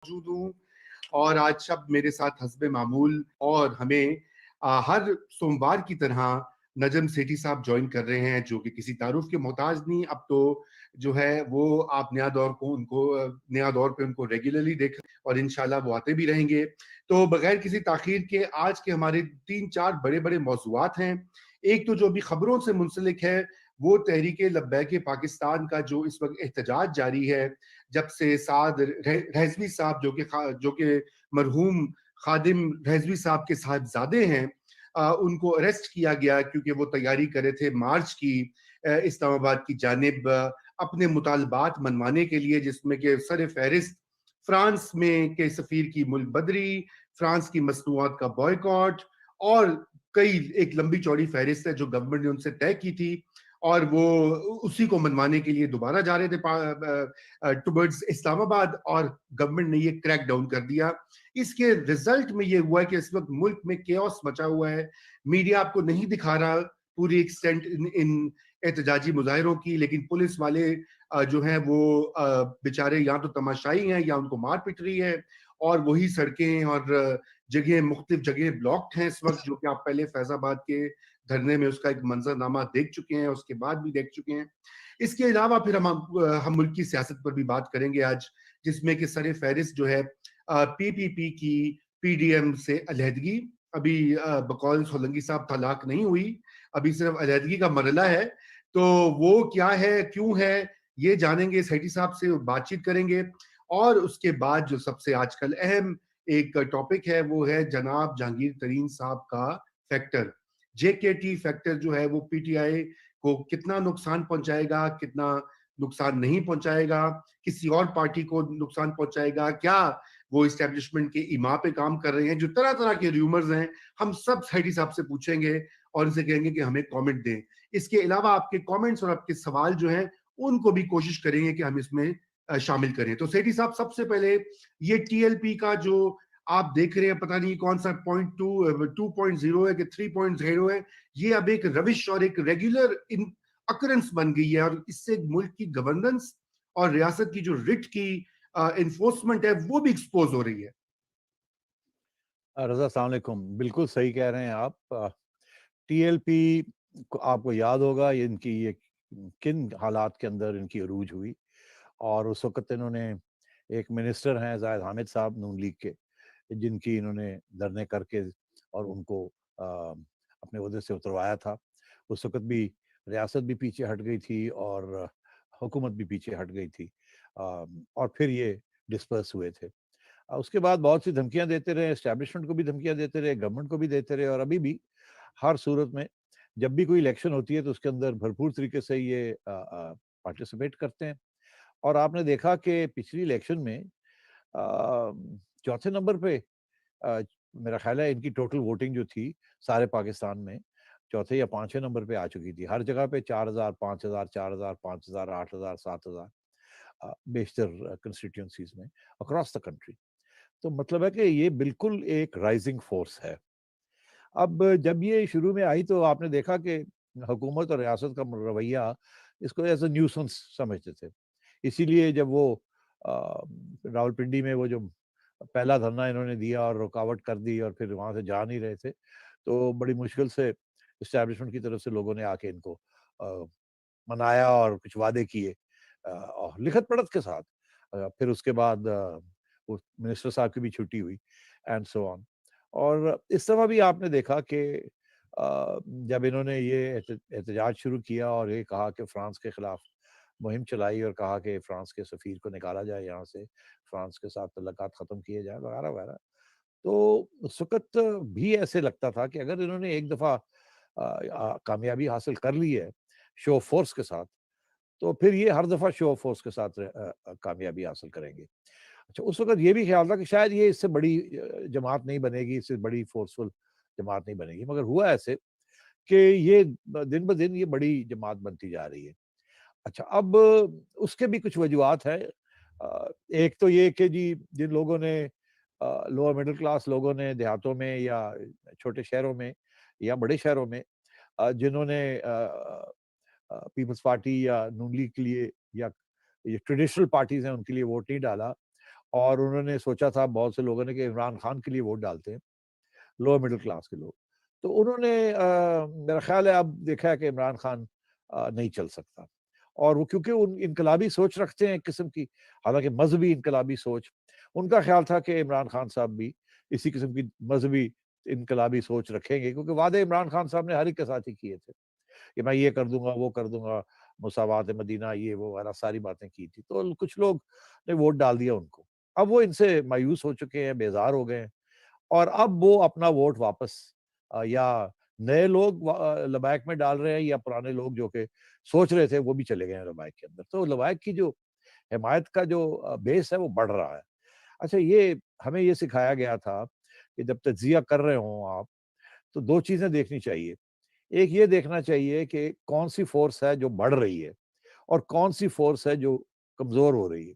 मौजूद हूँ और आज सब मेरे साथ हस्बे मामूल और हमें हर सोमवार की तरह नजम सेठी साहब ज्वाइन कर रहे हैं, जो कि किसी तारुफ के मोहताज नहीं। अब तो जो है वो आप नया दौर पे उनको रेगुलरली देख और इंशाल्लाह वो आते भी रहेंगे। तो बगैर किसी ताखीर के आज के हमारे 3-4 बड़े बड़े मौजूआत हैं। एक तो जो अभी खबरों से मुंसलिक है वो तहरीक लब्बैक पाकिस्तान का जो इस वक्त एहतजाज जारी है, जब से साद रहजवी साहब जो कि मरहूम खादिम रहजवी साहब के साहबजादे हैं, उनको अरेस्ट किया गया क्योंकि वो तैयारी कर रहे थे मार्च की इस्लामाबाद की जानिब अपने मुतालबात मनवाने के लिए, जिसमें कि सर फहरिस्त फ्रांस में के सफीर की मुल्क बदरी, फ्रांस की मसनूआत का बॉयकॉट और कई एक लंबी चौड़ी फहरिस्त है जो गवर्नमेंट ने उनसे तय की थी और वो उसी को मनवाने के लिए दोबारा जा रहे थे टुवर्ड्स इस्लामाबाद, और गवर्नमेंट ने ये क्रैक डाउन कर दिया। इसके रिजल्ट में ये हुआ है कि इस वक्त मुल्क में केओस मचा हुआ है। मीडिया आपको नहीं दिखा रहा पूरी एक्सटेंट इन एहतजाजी मुजाहिरों की, लेकिन पुलिस वाले जो है वो बेचारे या तो तमाशाई हैं या उनको मार पिट रही है, और वही सड़कें और जगह मुख्तलिफ जगह ब्लॉक्ड हैं इस वक्त, जो कि आप पहले फैजाबाद के धरने में उसका एक मंजरनामा देख चुके हैं, उसके बाद भी देख चुके हैं। इसके अलावा फिर हम मुल्क की सियासत पर भी बात करेंगे आज, जिसमें कि सर फहरिस्त जो है पीपीपी की पीडीएम से अलहदगी। अभी बकौल सोलंकी साहब तलाक नहीं हुई, अभी सिर्फ अलहदगी का मरला है। तो वो क्या है, क्यों है, ये जानेंगे, सेठी साहब से बातचीत करेंगे। और उसके बाद जो सबसे आजकल अहम एक टॉपिक है वो है जनाब जहांगीर तरीन साहब का फैक्टर, जेकेटी फैक्टर जो है वो पीटीआई को कितना नुकसान पहुंचाएगा, कितना नुकसान नहीं पहुंचाएगा, किसी और पार्टी को नुकसान पहुंचाएगा, क्या वो इस्टेब्लिशमेंट के इमा पे काम कर रहे हैं, जो तरह तरह के रूमर्स हैं, हम सब सेठी साहब से पूछेंगे और इनसे कहेंगे कि हमें कमेंट दें। इसके अलावा आपके कमेंट्स और आपके सवाल जो हैं उनको भी कोशिश करेंगे कि हम इसमें शामिल करें। तो सेठी साहब, सबसे पहले ये टीएलपी का जो आप देख रहे हैं, पता नहीं कौन सा पॉइंट 2.0 है कि 3.0 है, ये अब एक रविश और एक रेगुलर इन अकरेंस बन गई है, और इससे मुल्क की गवर्नेंस और रियासत की जो रिट की इन्फोर्समेंट है वो भी एक्सपोज हो रही है। रज़ा, अस्सलाम वालेकुम। बिल्कुल सही कह रहे हैं आप। टीएलपी को आपको याद होगा ये किन हालात के अंदर इनकी अरूज हुई, और उस वक़्त इन्होंने एक मिनिस्टर हैं ज़ाहिद हामिद साहब नून लीग के, जिनकी इन्होंने धरने करके और उनको अपने ओहदे से उतरवाया था। उस वक़्त भी रियासत भी पीछे हट गई थी और हुकूमत भी पीछे हट गई थी, और फिर ये डिस्पर्स हुए थे। उसके बाद बहुत सी धमकियाँ देते रहे, एस्टेब्लिशमेंट को भी धमकियाँ देते रहे, गवर्नमेंट को भी देते रहे, और अभी भी हर सूरत में जब भी कोई इलेक्शन होती है तो उसके अंदर भरपूर तरीके से ये पार्टिसिपेट करते हैं। और आपने देखा कि पिछली इलेक्शन में चौथे नंबर पे अ, मेरा ख्याल है इनकी टोटल वोटिंग जो थी सारे पाकिस्तान में चौथे या पांचवें नंबर पे आ चुकी थी। हर जगह पे 4000, 5000, 4000, 5000, 8000, 7000, बेशतर कंस्टिट्यूंसीज में अक्रॉस द कंट्री। तो मतलब है कि ये बिल्कुल एक राइजिंग फोर्स है। अब जब ये शुरू में आई तो आपने देखा कि हुकूमत और रियासत का रवैया इसको एज अ न्यूसेंस समझते थे। इसीलिए जब वो रावलपिंडी में वो जो पहला धरना इन्होंने दिया और रुकावट कर दी और फिर वहाँ से जा नहीं रहे थे, तो बड़ी मुश्किल से इस्टेब्लिशमेंट की तरफ से लोगों ने आके इनको अ, मनाया और कुछ वादे किए, और लिखत पढ़त के साथ। फिर उसके बाद वो मिनिस्टर साहब की भी छुट्टी हुई एंड सो ऑन। और इस दफ़ा भी आपने देखा कि जब इन्होंने ये एहतजाज शुरू किया और ये कहा कि फ्रांस के खिलाफ मुहिम चलाई और कहा कि फ्रांस के सफ़ीर को निकाला जाए यहाँ से, फ्रांस के साथ तल्लुकात ख़त्म किए जाए वगैरह-वगैरह। तो उस वक़्त भी ऐसे लगता था कि अगर इन्होंने एक दफ़ा कामयाबी हासिल कर ली है शो ऑफ फ़ोर्स के साथ, तो फिर ये हर दफ़ा शो ऑफ फ़ोर्स के साथ कामयाबी हासिल करेंगे। अच्छा, उस वक़्त ये भी ख़्याल था कि शायद ये इससे बड़ी जमात नहीं बनेगी, इससे बड़ी फ़ोर्सफुल जमात नहीं बनेगी, मगर हुआ ऐसे कि ये दिन-ब-दिन ये बड़ी जमात बनती जा रही है। अच्छा, अब उसके भी कुछ वजूहात हैं। एक तो ये कि जी जिन लोगों ने लोअर मिडल क्लास लोगों ने देहातों में या छोटे शहरों में या बड़े शहरों में जिन्होंने पीपल्स पार्टी या नून लीग के लिए या ये ट्रेडिशनल पार्टीज़ हैं उनके लिए वोट नहीं डाला, और उन्होंने सोचा था बहुत से लोगों ने कि इमरान खान के लिए वोट डालते हैं, लोअर मिडिल क्लास के लोग। तो उन्होंने मेरा ख्याल है अब देखा है कि इमरान खान नहीं चल सकता, और वो क्योंकि उन इनकलाबी सोच रखते हैं एक किस्म की, हालांकि मजहबी इनकलाबी सोच, उनका ख्याल था कि इमरान खान साहब भी इसी किस्म की मजहबी इनकलाबी सोच रखेंगे, क्योंकि वादे इमरान खान साहब ने हर एक के साथ ही किए थे कि मैं ये कर दूंगा, वो कर दूंगा, मुसावात मदीना, ये वो वाला सारी बातें की थी। तो कुछ लोग ने वोट डाल दिया उनको। अब वो इनसे मायूस हो चुके हैं, बेजार हो गए हैं, और अब वो अपना वोट वापस या नए लोग लबैक में डाल रहे हैं, या पुराने लोग जो कि सोच रहे थे वो भी चले गए हैं लबैक के अंदर। तो लबैक की जो हिमायत का जो बेस है वो बढ़ रहा है। अच्छा, ये हमें ये सिखाया गया था कि जब तज्जिया कर रहे हों आप, तो 2 चीज़ें देखनी चाहिए। एक ये देखना चाहिए कि कौन-सी फ़ोर्स है जो बढ़ रही है, और कौन-सी फ़ोर्स है जो कमज़ोर हो रही है।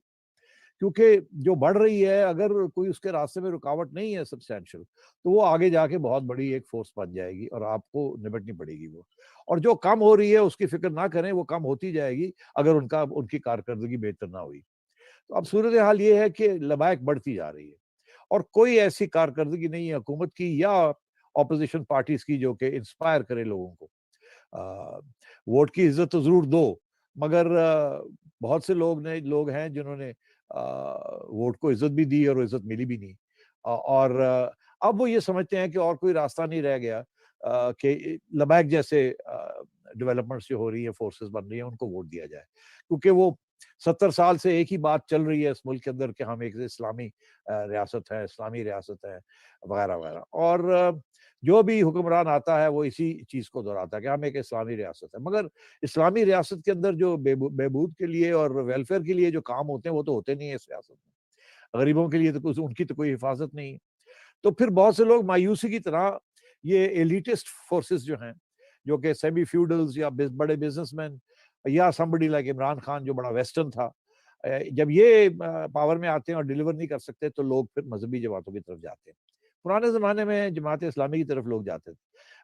क्योंकि जो बढ़ रही है, अगर कोई उसके रास्ते में रुकावट नहीं है सब्सटेंशियल, तो वो आगे जाके बहुत बड़ी एक फ़ोर्स बन जाएगी और आपको निपटनी पड़ेगी वो। और जो कम हो रही है उसकी फ़िक्र ना करें, वो कम होती जाएगी अगर उनकी कारकर्दगी बेहतर ना हुई। तो अब सूरत-ए-हाल ये है कि लबैक बढ़ती जा रही है, और कोई ऐसी कारकर्दगी नहीं है हुकूमत की या ऑपोज़िशन पार्टीज़ की जो कि इंस्पायर करे लोगों को। अ, वोट की इज़्ज़त तो ज़रूर दो, मगर बहुत से लोग हैं जिन्होंने वोट को इज़्ज़त भी दी और वो इज़्ज़त मिली भी नहीं। और अब वो ये समझते हैं कि और कोई रास्ता नहीं रह गया कि लबैक जैसे डेवलपमेंट्स जो हो रही है, फोर्सेस बन रही हैं, उनको वोट दिया जाए। क्योंकि वो 70 साल से एक ही बात चल रही है इस मुल्क के अंदर कि हम एक इस्लामी रियासत है, इस्लामी रियासत है, वगैरह-वगैरह। और जो भी हुक्मरान आता है वो इसी चीज़ को दोहराता है कि हम एक इस्लामी रियासत है। मगर इस्लामी रियासत के अंदर जो बहबूद के लिए और वेलफेयर के लिए जो काम होते हैं, वो तो होते नहीं है इस रियासत में। गरीबों के लिए तो कुछ, उनकी तो कोई हिफाज़त नहीं है। तो फिर बहुत से लोग मायूसी की तरह ये एलिटिस्ट फोर्सेस जो हैं, जो कि सेमी फ्यूडल्स या बड़े बिजनेसमैन, या समबडी लाइक इमरान खान जो बड़ा वेस्टर्न था, जब ये पावर में आते हैं और डिलीवर नहीं कर सकते, तो लोग फिर मजहबी जमातों की तरफ जाते हैं। पुराने ज़माने में जमात इस्लामी की तरफ लोग जाते थे,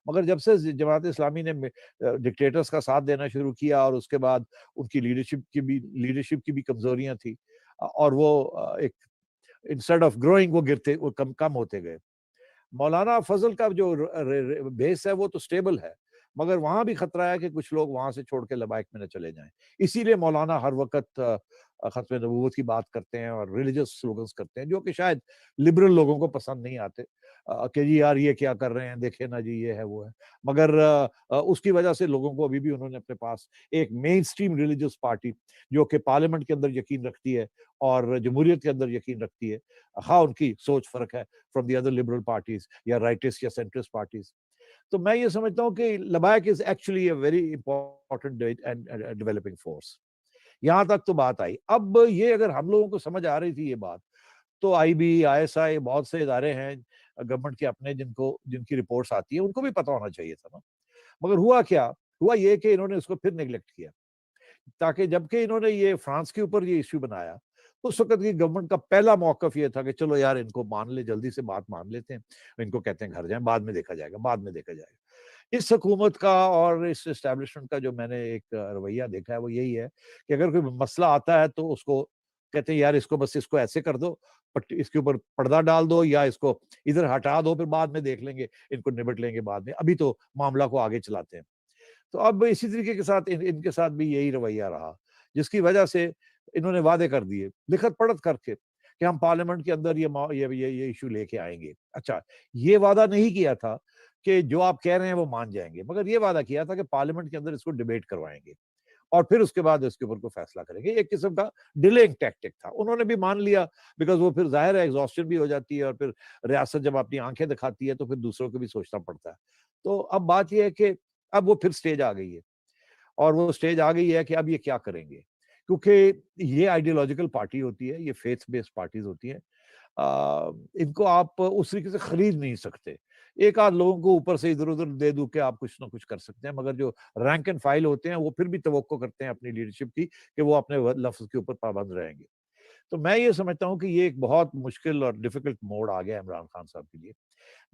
मगर जब से जमात इस्लामी ने डिक्टेटर्स का साथ देना शुरू किया, और उसके बाद उनकी लीडरशिप की भी कमजोरियां थी, और वो एक इंस्टेड ऑफ ग्रोइंग वो गिरते, वो कम कम होते गए। मौलाना फजल का जो बेस है वो तो स्टेबल है, मगर वहां भी खतरा है कि कुछ लोग वहां से छोड़ के लबाइक में न चले जाएं। इसीलिए मौलाना हर वक्त खत्म नबूवत की बात करते हैं और रिलीजियस स्लोगन्स करते हैं, जो कि शायद लिबरल लोगों को पसंद नहीं आते, कि जी यार ये क्या कर रहे हैं, देखे ना जी, ये है वो है। मगर उसकी वजह से लोगों को अभी भी उन्होंने अपने पास एक मेन स्ट्रीम रिलीजियस पार्टी, जो कि पार्लियामेंट के अंदर यकीन रखती है और जमहूरियत के अंदर यकीन रखती है। हाँ, उनकी सोच फर्क है from the other liberal parties या राइटिस्ट या सेंट्रिस्ट पार्टीज। तो मैं ये समझता हूँ कि Labbaik is actually a very important and developing force. यहाँ तक तो बात आई। अब ये अगर हम लोगों को समझ आ रही थी ये बात, तो आईबी, आईएसआई, बहुत से इदारे हैं गवर्नमेंट के अपने, जिनकी रिपोर्ट्स आती है, उनको भी पता होना चाहिए था ना। मगर हुआ क्या? हुआ ये कि इन्होंने उसको फिर नेग्लेक्ट किया, ताकि जबकि इन्होंने ये फ्रांस के ऊपर ये इश्यू बनाया, उस वक़्त की गवर्नमेंट का पहला मौक़िफ़ ये था कि चलो यार इनको मान ले, जल्दी से बात मान लेते हैं। इनको कहते हैं घर जाएँ, बाद में देखा जाएगा, बाद में देखा जाएगा। इस हुकूमत का और इस एस्टेब्लिशमेंट का जो मैंने एक रवैया देखा है वो यही है कि अगर कोई मसला आता है तो उसको कहते हैं यार इसको बस इसको ऐसे कर दो, पट्टी इसके ऊपर पर्दा डाल दो, या इसको इधर हटा दो, फिर बाद में देख लेंगे, इनको निपट लेंगे बाद में, अभी तो मामला को आगे चलाते हैं। तो अब इसी तरीके के साथ इनके साथ भी यही रवैया रहा, जिसकी वजह से इन्होंने वादे कर दिए, लिखत-पढ़त करके, कि हम पार्लियामेंट के अंदर ये इश्यू लेके आएँगे। अच्छा, ये वादा नहीं किया था कि जो आप कह रहे हैं वो मान जाएँगे, मगर ये वादा किया था कि पार्लियामेंट के अंदर इसको डिबेट करवाएँगे और फिर उसके बाद इसके ऊपर कोई फैसला करेंगे। एक किस्म का डिलेइंग टैक्टिक था। उन्होंने भी मान लिया, बिकॉज़ वो फिर ज़ाहिर है एग्ज़ॉस्शन भी हो जाती है, और फिर रियासत जब अपनी आँखें दिखाती है तो फिर दूसरों को भी सोचना पड़ता है। तो अब बात ये है कि अब वो फिर स्टेज आ गई है, और वो स्टेज आ गई है कि अब ये क्या करेंगे? क्योंकि ये आइडियोलॉजिकल पार्टी होती है, ये फेथ बेस्ड पार्टीज़ होती हैं। इनको आप उस तरीके से खरीद नहीं सकते। एक आध लोगों को ऊपर से इधर-उधर दे दू के आप कुछ ना कुछ कर सकते हैं, मगर जो रैंक एंड फाइल होते हैं, वो फिर भी तवक्को करते हैं अपनी लीडरशिप की कि वो अपने लफ्ज़ के ऊपर पाबंद रहेंगे। तो मैं ये समझता हूँ कि ये एक बहुत मुश्किल और डिफिकल्ट मोड़ आ गया है इमरान खान साहब के लिए।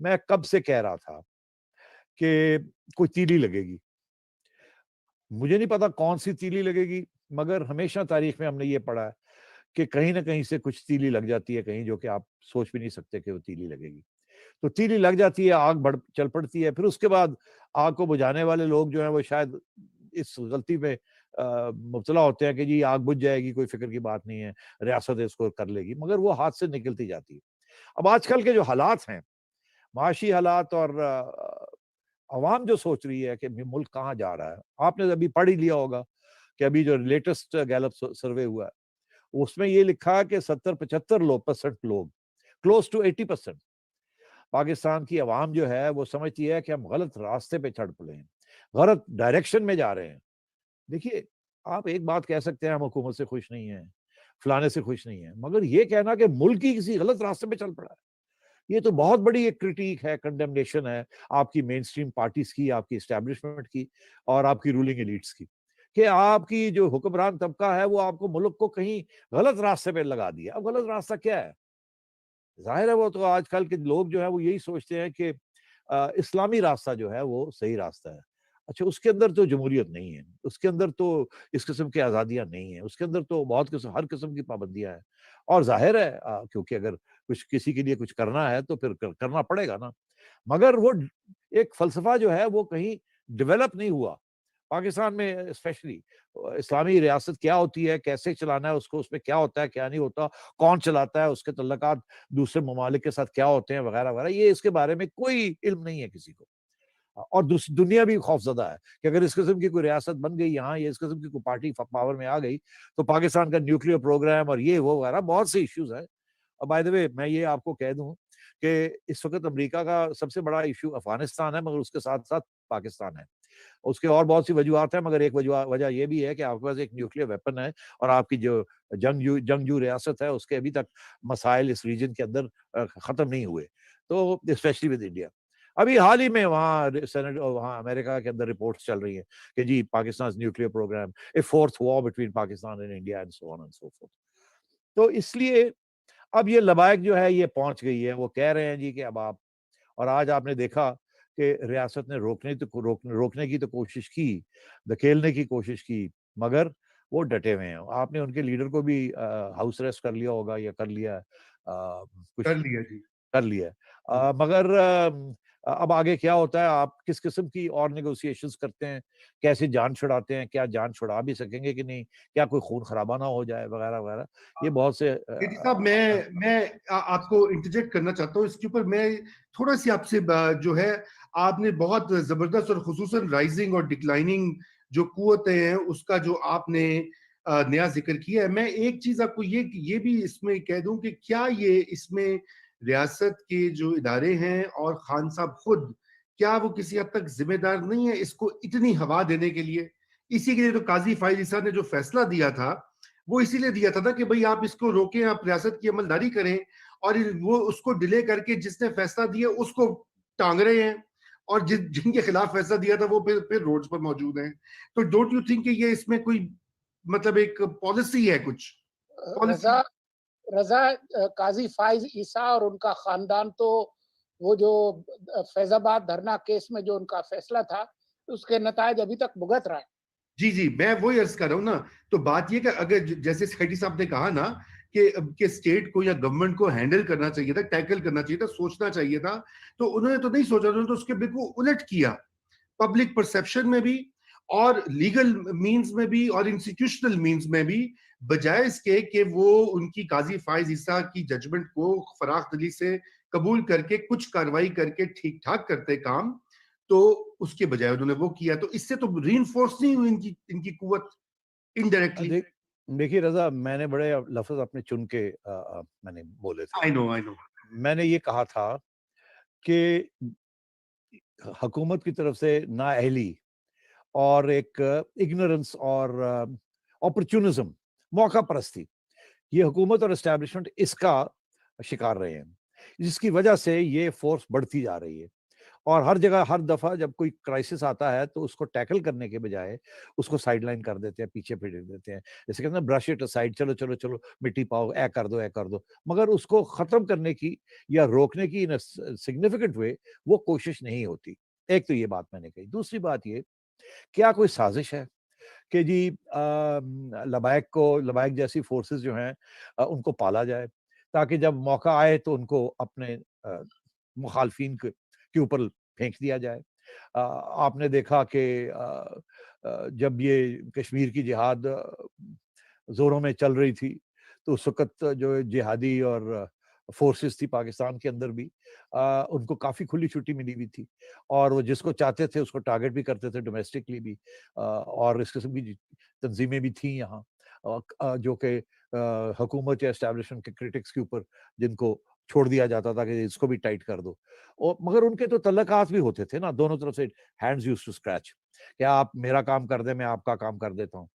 मैं कब से कह रहा था कि कोई तीली लगेगी। मुझे नहीं पता कौन-सी तीली लगेगी, मगर हमेशा तारीख में हमने ये पढ़ा है कि कहीं ना कहीं से कुछ तीली लग जाती है कहीं, जो कि आप सोच भी नहीं सकते कि वो तीली लगेगी। तो तीली लग जाती है, आग बढ़ चल पड़ती है। फिर उसके बाद आग को बुझाने वाले लोग जो हैं वो शायद इस गलती में मुब्तला होते हैं कि जी आग बुझ जाएगी, कोई फिक्र की बात नहीं है, रियासत इसको कर लेगी, मगर वो हाथ से निकलती जाती है। अब आजकल के जो हालात हैं, माशी हालात, और अवाम जो सोच रही है कि मुल्क कहाँ जा रहा है, आपने अभी पढ़ ही लिया होगा कि अभी जो लेटेस्ट गैलप सर्वे हुआ है, उसमें ये लिखा है कि 70-75% लोग, क्लोज टू 80%, पाकिस्तान की अवाम जो है वो समझती है कि हम गलत रास्ते पे चढ़ पड़े हैं, गलत डायरेक्शन में जा रहे हैं। देखिए, आप एक बात कह सकते हैं हम हुकूमत से खुश नहीं हैं, फलाने से खुश नहीं हैं, मगर ये कहना कि मुल्क ही किसी गलत रास्ते पे चल पड़ा है, ये तो बहुत बड़ी एक क्रिटिक है, कंडेमनेशन है आपकी मेन स्ट्रीम पार्टीज की, आपकी एस्टेब्लिशमेंट की, और आपकी रूलिंग एलिट्स की, कि आपकी जो हुक्मरान तबका है वो आपको मुल्क को कहीं गलत रास्ते पे लगा दिया। अब गलत रास्ता क्या है? ज़ाहिर है वो तो आजकल के लोग जो है वो यही सोचते हैं कि इस्लामी रास्ता जो है वो सही रास्ता है। अच्छा, उसके अंदर तो जमहूरियत नहीं है, उसके अंदर तो इस किस्म की आज़ादियाँ नहीं हैं, उसके अंदर तो बहुत किस्म हर किस्म की पाबंदियाँ हैं। और ज़ाहिर है क्योंकि अगर कुछ किसी के लिए कुछ करना है तो फिर करना पड़ेगा ना। मगर वो एक फ़लसफ़ा जो है वो कहीं डेवलप नहीं हुआ। पाकिस्तान में स्पेशली इस्लामी रियासत क्या होती है, कैसे चलाना है उसको, उसमें क्या होता है, क्या नहीं होता, कौन चलाता है, उसके तल्लुकात दूसरे ममालिक के साथ क्या होते हैं, वगैरह-वगैरह, ये इसके बारे में कोई इल्म नहीं है किसी को। और दुनिया भी खौफज़दा है कि अगर इस किस्म की कोई रियासत बन गई यहाँ, या इस किस्म की कोई पार्टी पावर में आ गई, तो पाकिस्तान का न्यूक्लियर प्रोग्राम और ये वो वगैरह बहुत से इश्यूज हैं। और बाय द वे मैं ये आपको कह दूं कि इस वक्त अमेरिका का सबसे बड़ा इशू अफगानिस्तान है, मगर उसके साथ साथ पाकिस्तान है। उसके और बहुत सी वजूहत है, मगर एक वजह ये भी है कि आपके पास एक न्यूक्लियर वेपन है, और आपकी जो जंगजू रियासत है उसके अभी तक मसाइल इस रीजन के अंदर खत्म नहीं हुए, तो स्पेशली विद इंडिया। अभी हाल ही में वहाँ सेनेट और वहाँ अमेरिका के अंदर रिपोर्ट्स चल रही हैं कि जी Pakistan nuclear programme, a fourth war between Pakistan and India and so on and so forth. तो इसलिए अब ये लबायक जो है ये पहुंच गई है, वो कह रहे हैं जी कि अब आप, और आज आपने देखा कि रियासत ने रोकने की तो कोशिश की, धकेलने की कोशिश की, मगर वो डटे हुए हैं। आपने उनके लीडर को भी हाउस अरेस्ट कर लिया होगा, या कर लिया है, कर कुछ लिया जी। कर लिया है। मगर अब आगे क्या होता है, आप किस किस्म की और नेगोशिएशंस करते हैं, कैसे जान छुड़ाते हैं, क्या जान छुड़ा भी सकेंगे कि नहीं, क्या कोई खून खराबा ना हो जाए, वगैरह वगैरह, ये बहुत से केटी साहब, मैं आपको इंटरजेक्ट करना चाहता हूँ इसके ऊपर। मैं थोड़ा सी आपसे जो है, आपने बहुत जबरदस्त और खुसूसन राइजिंग और डिक्लाइनिंग जो कुव्वतें हैं उसका जो आपने नया जिक्र किया है, मैं एक चीज आपको ये भी इसमें कह दूं कि क्या ये इसमें रियासत के जो इदारे हैं और खान साहब खुद, क्या वो किसी हद तक जिम्मेदार नहीं है इसको इतनी हवा देने के लिए? इसी के लिए तो काजी फाइज ईसा ने जो फैसला दिया था वो इसीलिए दिया था ना कि भाई आप इसको रोकें, आप रियासत की अमलदारी करें, और वो उसको डिले करके जिसने फैसला दिया उसको टांग रहे हैं, और जिनके खिलाफ फैसला दिया था वो फिर रोड्स पर मौजूद हैं। तो डोंट यू थिंक कि ये इसमें कोई मतलब एक पॉलिसी है कुछ रजा पॉलिसी? रजा काजी फाइज ईसा और उनका खानदान तो वो जो फैजाबाद धरना केस में जो उनका फैसला था उसके नतायज अभी तक भुगत रहा है। जी जी, मैं वही अर्ज कर रहा हूँ ना। तो बात ये कि अगर जैसे सेठी साहब ने कहा ना कि स्टेट को या गवर्नमेंट को हैंडल करना चाहिए था, टैकल करना चाहिए था, सोचना चाहिए था, तो उन्होंने तो नहीं सोचा, उन्होंने तो उसके बिल्कुल उलट किया, पब्लिक परसेप्शन में भी और लीगल मींस में भी और इंस्टीट्यूशनल मींस में भी। बजाय इसके कि वो उनकी काजी फाइज ईसा की जजमेंट को फराख दिली से कबूल करके कुछ कार्रवाई करके ठीक ठाक करते काम, तो उसके बजाय उन्होंने वो किया, तो इससे तो रीइंफोर्स नहीं हुई इनकी इनकी कुवत इनडायरेक्टली। देखिए रजा, मैंने बड़े लफ्ज अपने चुन के मैंने बोले थे। I know, I know. मैंने ये कहा था कि हुकूमत की तरफ से नाअहली और एक इग्नोरेंस और अपॉर्चुनिज्म, मौका परस्ती, ये हुकूमत और एस्टेब्लिशमेंट इसका शिकार रहे हैं, जिसकी वजह से ये फोर्स बढ़ती जा रही है। और हर जगह हर दफा जब कोई क्राइसिस आता है तो उसको टैकल करने के बजाय उसको साइडलाइन कर देते हैं, पीछे फेंक देते हैं, जैसे कहते हैं ब्रश इट असाइड, चलो चलो चलो मिट्टी पाओ, ए कर दो, ए कर दो, मगर उसको खत्म करने की या रोकने की इन सिग्निफिकेंट वे वो कोशिश नहीं होती। एक तो ये बात मैंने कही। दूसरी बात ये, क्या कोई साजिश है? कि जी लबैक जैसी फोर्सेस जो हैं उनको पाला जाए, ताकि जब मौका आए तो उनको अपने मुखालफिन के ऊपर फेंक दिया जाए। आपने देखा कि जब ये कश्मीर की जिहाद जोरों में चल रही थी, तो उस वक़्त जो जिहादी और फोर्सेस थी पाकिस्तान के अंदर भी, उनको काफ़ी खुली छुट्टी मिली हुई थी और वो जिसको चाहते थे उसको टारगेट भी करते थे डोमेस्टिकली भी। और इस किस्म की तंजीमें भी थी यहाँ जो कि हुकूमत या एस्टेब्लिशमेंट के क्रिटिक्स के ऊपर जिनको छोड़ दिया जाता था कि इसको भी टाइट कर दो। और मगर उनके तो तल्लकात भी होते थे ना, दोनों तरफ से हैंड्स यूज्ड टू स्क्रैच, कि आप मेरा काम कर दें, मैं आपका काम कर देता हूँ।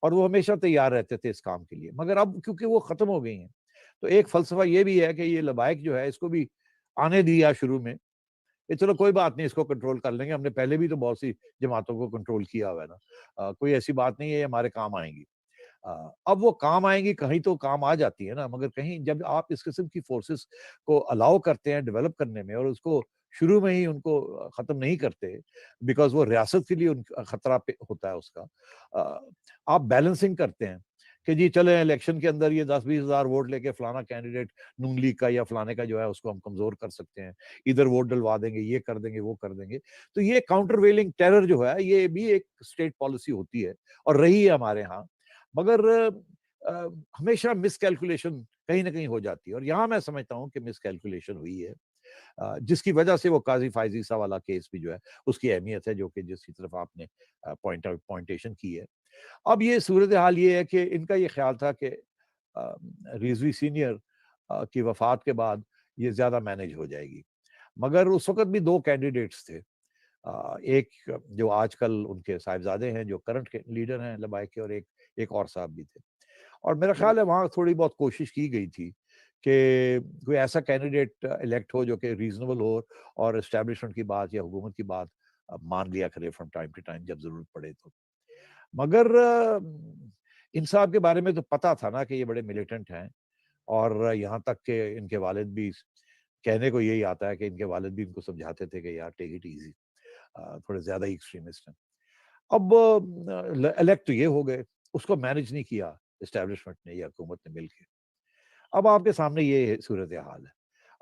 और वो हमेशा तैयार रहते थे इस काम के लिए। मगर अब क्योंकि वो खत्म हो गई हैं, तो एक फ़लसफ़ा ये भी है कि ये लबाइक जो है इसको भी आने दिया शुरू में, कि चलो कोई बात नहीं, इसको कंट्रोल कर लेंगे, हमने पहले भी तो बहुत सी जमातों को कंट्रोल किया हुआ है ना। कोई ऐसी बात नहीं है, ये हमारे काम आएँगी। अब वो काम आएँगी, कहीं तो काम आ जाती है ना, मगर कहीं जब आप इस किस्म की फ़ोर्सेस को अलाउ करते हैं डेवलप करने में और उसको शुरू में ही उनको ख़त्म नहीं करते, बिकॉज़ वो रियासत के लिए खतरा पे होता है उसका। आप बैलेंसिंग करते हैं कि जी चलें इलेक्शन के अंदर ये 10-20 हज़ार वोट लेके फलाना कैंडिडेट नून लीग का या फलाने का जो है उसको हम कमज़ोर कर सकते हैं। इधर वोट डलवा देंगे, ये कर देंगे, वो कर देंगे। तो ये काउंटरवेलिंग टेरर जो है, ये भी एक स्टेट पॉलिसी होती है और रही है हमारे यहाँ। मगर हमेशा मिसकैलकुलेशन कहीं न कहीं हो जाती है और यहाँ मैं समझता हूँ कि मिसकैलकुलेशन हुई है, जिसकी वजह से वो काज़ी फ़ाइज़ ईसा वाला केस भी जो है, उसकी अहमियत है, जो कि जिसकी तरफ आपने पॉइंटेशन की है। अब ये सूरत-ए-हाल ये है कि इनका ये ख़्याल था कि रिज़वी सीनियर की वफ़ात के बाद ये ज़्यादा मैनेज हो जाएगी। मगर उस वक़्त भी 2 कैंडिडेट्स थे। एक जो आजकल उनके साहिबज़ादे हैं, जो करंट के लीडर हैं लबाइक के, और एक और साहब भी थे। और मेरा ख़्याल है वहाँ थोड़ी बहुत कोशिश की गई थी कि कोई ऐसा कैंडिडेट इलेक्ट हो जो कि रीज़नेबल हो और एस्टेब्लिशमेंट की बात या हुकूमत की बात मान लिया करे फ्रॉम टाइम टू टाइम जब ज़रूरत पड़े तो। मगर इन साहब के बारे में तो पता था ना कि ये बड़े मिलिटेंट हैं और यहाँ तक कि इनके वालिद भी, कहने को यही आता है कि इनके वालिद भी इनको समझाते थे कि यार टेक इट ईज़ी, थोड़े ज़्यादा ही एक्सट्रीमिस्ट हैं। अब इलेक्ट तो ये हो गए, उसको मैनेज नहीं किया एस्टेब्लिशमेंट ने या हुकूमत ने मिलके। अब आपके सामने ये सूरत-ए-हाल है।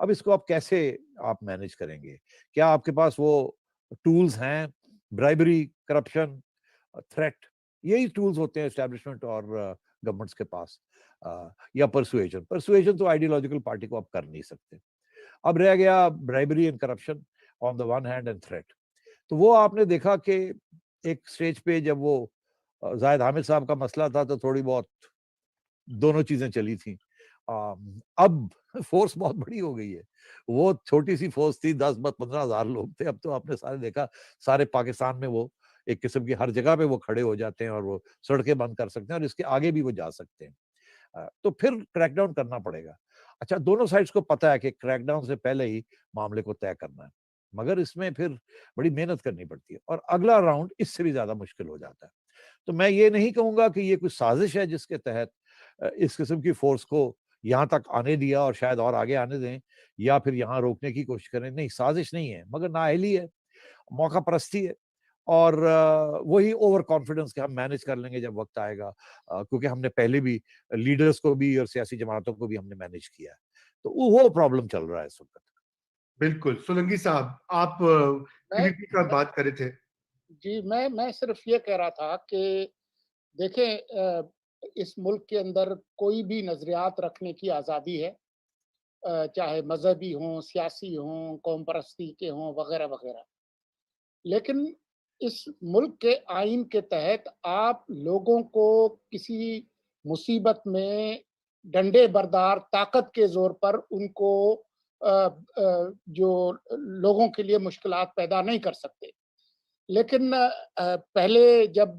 अब इसको आप कैसे आप मैनेज करेंगे? क्या आपके पास वो टूल्स हैं, ब्राइबरी, करप्शन, थ्रेट, यही टूल्स होते हैं एस्टेब्लिशमेंट और गवर्नमेंट्स के पास, या परसुएजन। परसुएजन तो आइडियोलॉजिकल पार्टी को आप कर नहीं सकते। अब रह गया bribery and corruption on the one hand and threat. तो वो आपने देखा कि एक स्टेज पे जब वो ज़ाहिद हामिद साहब का मसला था तो थोड़ी बहुत दोनों चीज़ें चली थी। अब फ़ोर्स बहुत बड़ी हो गई है। वो छोटी-सी फ़ोर्स थी, 10 ब 15,000 लोग थे, अब तो आपने सारे देखा, सारे पाकिस्तान में वो एक किस्म की हर जगह पे वो खड़े हो जाते हैं और वो सड़कें बंद कर सकते हैं और इसके आगे भी वो जा सकते हैं। तो फिर क्रैकडाउन करना पड़ेगा। अच्छा, दोनों साइड्स को पता है कि क्रैकडाउन से पहले ही मामले को तय करना है, मगर इसमें फिर बड़ी मेहनत करनी पड़ती है और अगला राउंड इससे भी ज़्यादा मुश्किल हो जाता है। तो मैं ये नहीं कहूँगा कि ये कोई साज़िश है जिसके तहत इस किस्म की फ़ोर्स को यहाँ तक आने दिया और शायद और आगे आने दें या फिर यहाँ रोकने की कोशिश करें। नहीं, साज़िश नहीं है, मगर नाअहली है, मौका परस्ती है और वही ओवर कॉन्फिडेंस कि हम मैनेज कर लेंगे जब वक़्त आएगा, क्योंकि हमने पहले भी लीडर्स को भी और सियासी जमातों को भी हमने मैनेज किया है। तो वो प्रॉब्लम चल रहा है इस वक़्त। बिल्कुल। सोलंकी साहब, आप मैं पीपीपी का मैं बात कर रहे थे। जी, मैं सिर्फ़ ये कह रहा था कि देखें, इस मुल्क के अंदर कोई भी नज़रियात रखने की आज़ादी है, चाहे मज़हबी हों, सियासी हों, कौम परस्ती के हों, वग़ैरह-वग़ैरह। लेकिन इस मुल्क के आइन के तहत आप लोगों को किसी मुसीबत में डंडे बरदार ताकत के ज़ोर पर उनको जो लोगों के लिए मुश्किलात पैदा नहीं कर सकते। लेकिन पहले जब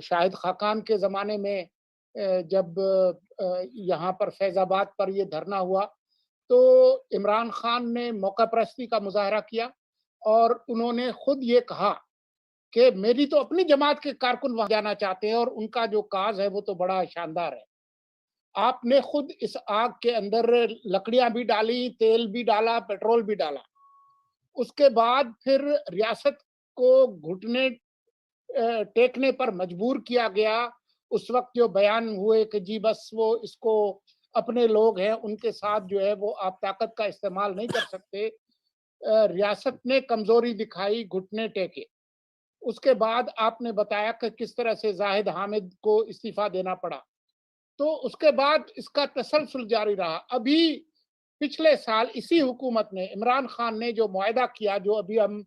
शाहिद खाकान के ज़माने में जब यहाँ पर फैज़ाबाद पर ये धरना हुआ, तो इमरान खान ने मौका परस्ती का मुज़ाहरा किया और उन्होंने खुद ये कहा कि मेरी तो अपनी जमात के कारकुन वहाँ जाना चाहते हैं और उनका जो काज़ है वो तो बड़ा शानदार है। आपने खुद इस आग के अंदर लकड़ियाँ भी डाली, तेल भी डाला, पेट्रोल भी डाला। उसके बाद फिर रियासत को घुटने टेकने पर मजबूर किया गया। उस वक्त जो बयान हुए कि जी बस वो इसको अपने लोग हैं, उनके साथ जो है वो आप ताकत का इस्तेमाल नहीं कर सकते। रियासत ने कमजोरी दिखाई, घुटने टेके। उसके बाद आपने बताया कि किस तरह से जाहिद हामिद को इस्तीफा देना पड़ा। तो उसके बाद इसका तसलसल जारी रहा। अभी पिछले साल इसी हुकूमत ने, इमरान खान ने जो मुआहदा किया, जो अभी हम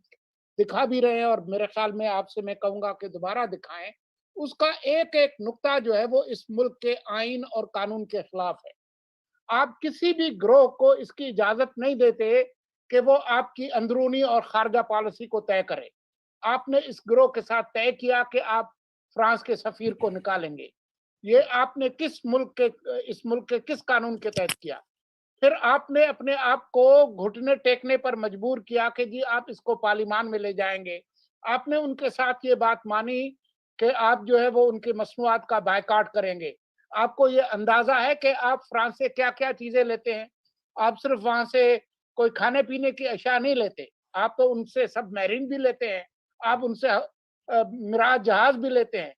दिखा भी रहे हैं और मेरे ख्याल में आपसे मैं कहूंगा कि दोबारा दिखाएं, उसका एक एक नुक्ता जो है वो इस मुल्क के आइन और कानून के खिलाफ है। आप किसी भी ग्रोह को इसकी इजाजत नहीं देते कि वो आपकी अंदरूनी और खारजा पॉलिसी को तय करे। आपने इस ग्रोह के साथ तय किया कि आप फ्रांस के सफीर को निकालेंगे। ये आपने किस मुल्क के, इस मुल्क के किस कानून के तहत किया? फिर आपने अपने आप को घुटने टेकने पर मजबूर किया कि जी आप इसको पार्लिमान में ले जाएंगे। आपने उनके साथ ये बात मानी कि आप जो है वो उनकी मसनूआत का बायकॉट करेंगे। आपको ये अंदाजा है कि आप फ्रांस से क्या-क्या चीजें लेते हैं? आप सिर्फ वहां से कोई खाने-पीने की अशिया नहीं लेते, आप तो उनसे सबमरीन भी लेते हैं, आप उनसे मिराज जहाज भी लेते हैं।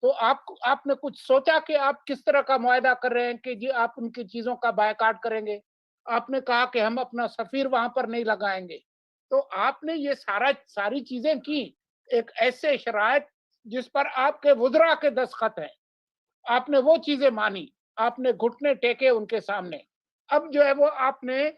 तो आपने कुछ सोचा कि आप किस तरह का मुआहदा कर रहे हैं कि जी आप उनकी चीजों का बायकॉट करेंगे? आपने कहा कि हम अपना सफीर वहां पर नहीं लगाएंगे। तो आपने ये सारी चीजें की एक ऐसे शराइत जिस पर आपके वुज़रा के दस्तखत हैं। आपने वो चीजें मानी, आपने घुटने टेके उनके सामने। अब जो है वो आपने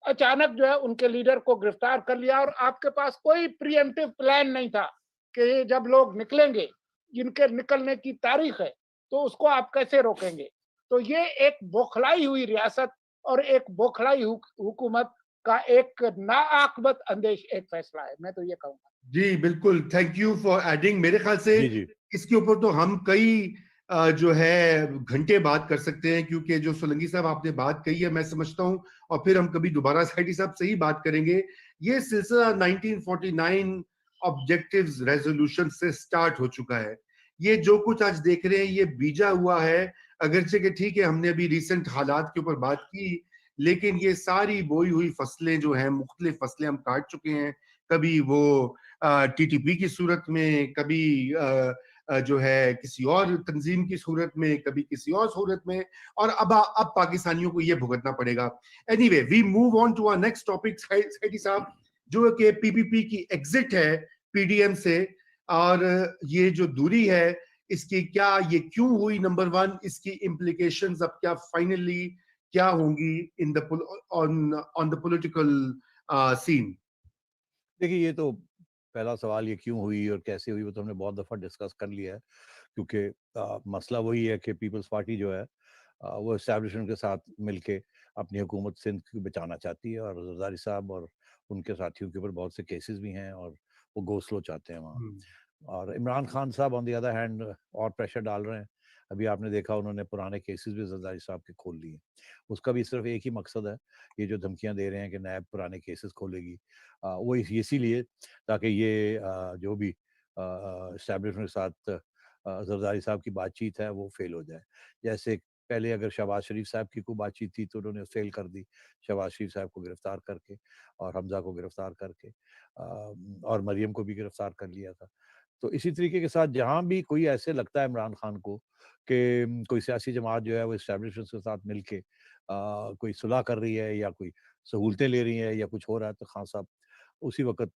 अचानक जो है उनके लीडर को गिरफ्तार कर लिया और आपके पास कोई प्रीएम्प्टिव प्लान नहीं था कि जब लोग निकलेंगे, जिनके निकलने की तारीख है, तो उसको आप कैसे रोकेंगे? तो ये एक बौखलाई हुई रियासत और एक बौखलाई हुकूमत का एक नाआक़िबत अंदेश एक फैसला है, मैं तो ये कहूँगा। जी, बिल्कुल, थैंक यू फॉर एडिंग। मेरे ख्याल से जी, जी। इसके ऊपर तो हम कई जो है घंटे बात कर सकते हैं, क्योंकि जो सोलंकी साहब आपने बात कही है, मैं समझता हूँ, और फिर हम कभी दोबारा साइडी साहब से ही बात करेंगे। ये सिलसिला 1949 ऑब्जेक्टिव्स रेजोल्यूशन से स्टार्ट हो चुका है। ये जो कुछ आज देख रहे हैं, ये बीजा हुआ है, अगरचे कि ठीक है, हमने अभी रिसेंट हालात के ऊपर बात की, लेकिन ये सारी बोई हुई फसलें जो हैं, मुख्तलिफ फसलें हम काट चुके हैं। कभी वो टीटीपी की सूरत में, कभी जो है किसी और तंजीम की सूरत में, कभी किसी और सूरत में, और अब पाकिस्तानियों को ये भुगतना पड़ेगा। Anyway, we move on to our next topic Syedi साहब, जो कि पीपीपी की एग्जिट है पीडीएम से, और ये जो दूरी है इसकी क्या, ये क्यों हुई, नंबर वन, इसकी इम्प्लीकेशंस अब क्या फाइनली क्या होंगी in the on the political scene? देखिए, ये तो पहला सवाल, ये क्यों हुई और कैसे हुई, वो तो हमने बहुत दफ़ा डिस्कस कर लिया है, क्योंकि मसला वही है कि पीपल्स पार्टी जो है वो एस्टैब्लिशमेंट के साथ मिलके अपनी हुकूमत सिंध को बचाना चाहती है, और जरदारी साहब और उनके साथियों के ऊपर बहुत से केसेस भी हैं, और वो गो स्लो चाहते हैं वहाँ। और इमरान खान साहब ऑन द अदर हैंड और प्रेशर डाल रहे हैं। अभी आपने देखा, उन्होंने पुराने केसेस भी जरदारी साहब के खोल लिए। उसका भी सिर्फ एक ही मकसद है, ये जो धमकियां दे रहे हैं कि नैब पुराने केसेस खोलेगी, वो इसीलिए ताकि ये जो भी इस्टेब्लिशमेंट के साथ जरदारी साहब की बातचीत है वो फेल हो जाए। जैसे पहले अगर शहबाज शरीफ साहब की कोई बातचीत थी तो उन्होंने फेल कर दी, शहबाज शरीफ साहब को गिरफ्तार करके, और हमजा को गिरफ्तार करके, और मरियम को भी गिरफ्तार कर लिया था। तो इसी तरीके के साथ जहाँ भी कोई ऐसे लगता है इमरान खान को कि कोई सियासी जमात जो है वो इस्टेब्लिशमेंट के साथ मिलके कोई सुलह कर रही है, या कोई सहूलतें ले रही है, या कुछ हो रहा है, तो खान साहब उसी वक्त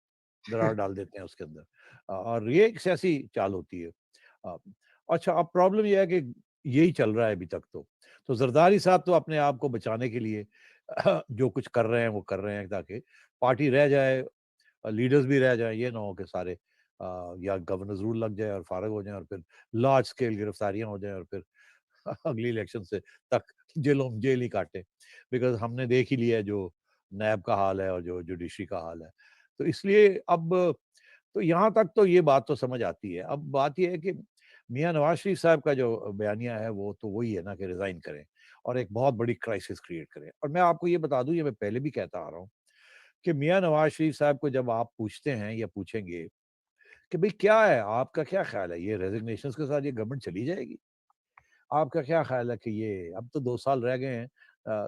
दरार डाल देते हैं उसके अंदर। और ये एक सियासी चाल होती है। अ, अच्छा, अब प्रॉब्लम ये है कि यही चल रहा है अभी तक तो जरदारी साहब तो अपने आप को बचाने के लिए जो कुछ कर रहे हैं वो कर रहे हैं, ताकि पार्टी रह जाए, लीडर्स भी रह जाएं, ये ना हो कि सारे या गवर्नर जरूर लग जाए और फारग हो जाए, और फिर लार्ज स्केल गिरफ्तारियां हो जाए, और फिर अगली इलेक्शन से तक जेल ही काटे। बिकॉज हमने देख ही लिया है जो नैब का हाल है और जो जुडिशरी का हाल है। तो इसलिए अब तो यहाँ तक तो ये बात तो समझ आती है। अब बात ये है कि मियाँ नवाज शरीफ साहब का जो बयानिया है वो तो वही है ना कि रिजाइन करें और एक बहुत बड़ी क्राइसिस क्रिएट करें। और मैं आपको ये बता दूं, ये मैं पहले भी कहता आ रहा हूँ कि मियाँ नवाज शरीफ साहब को जब आप पूछते हैं या पूछेंगे कि भाई क्या है, आपका क्या ख्याल है, ये रेजिग्नेशन के साथ ये गवर्नमेंट चली जाएगी? आपका क्या ख्याल है कि ये अब तो 2 साल रह गए हैं,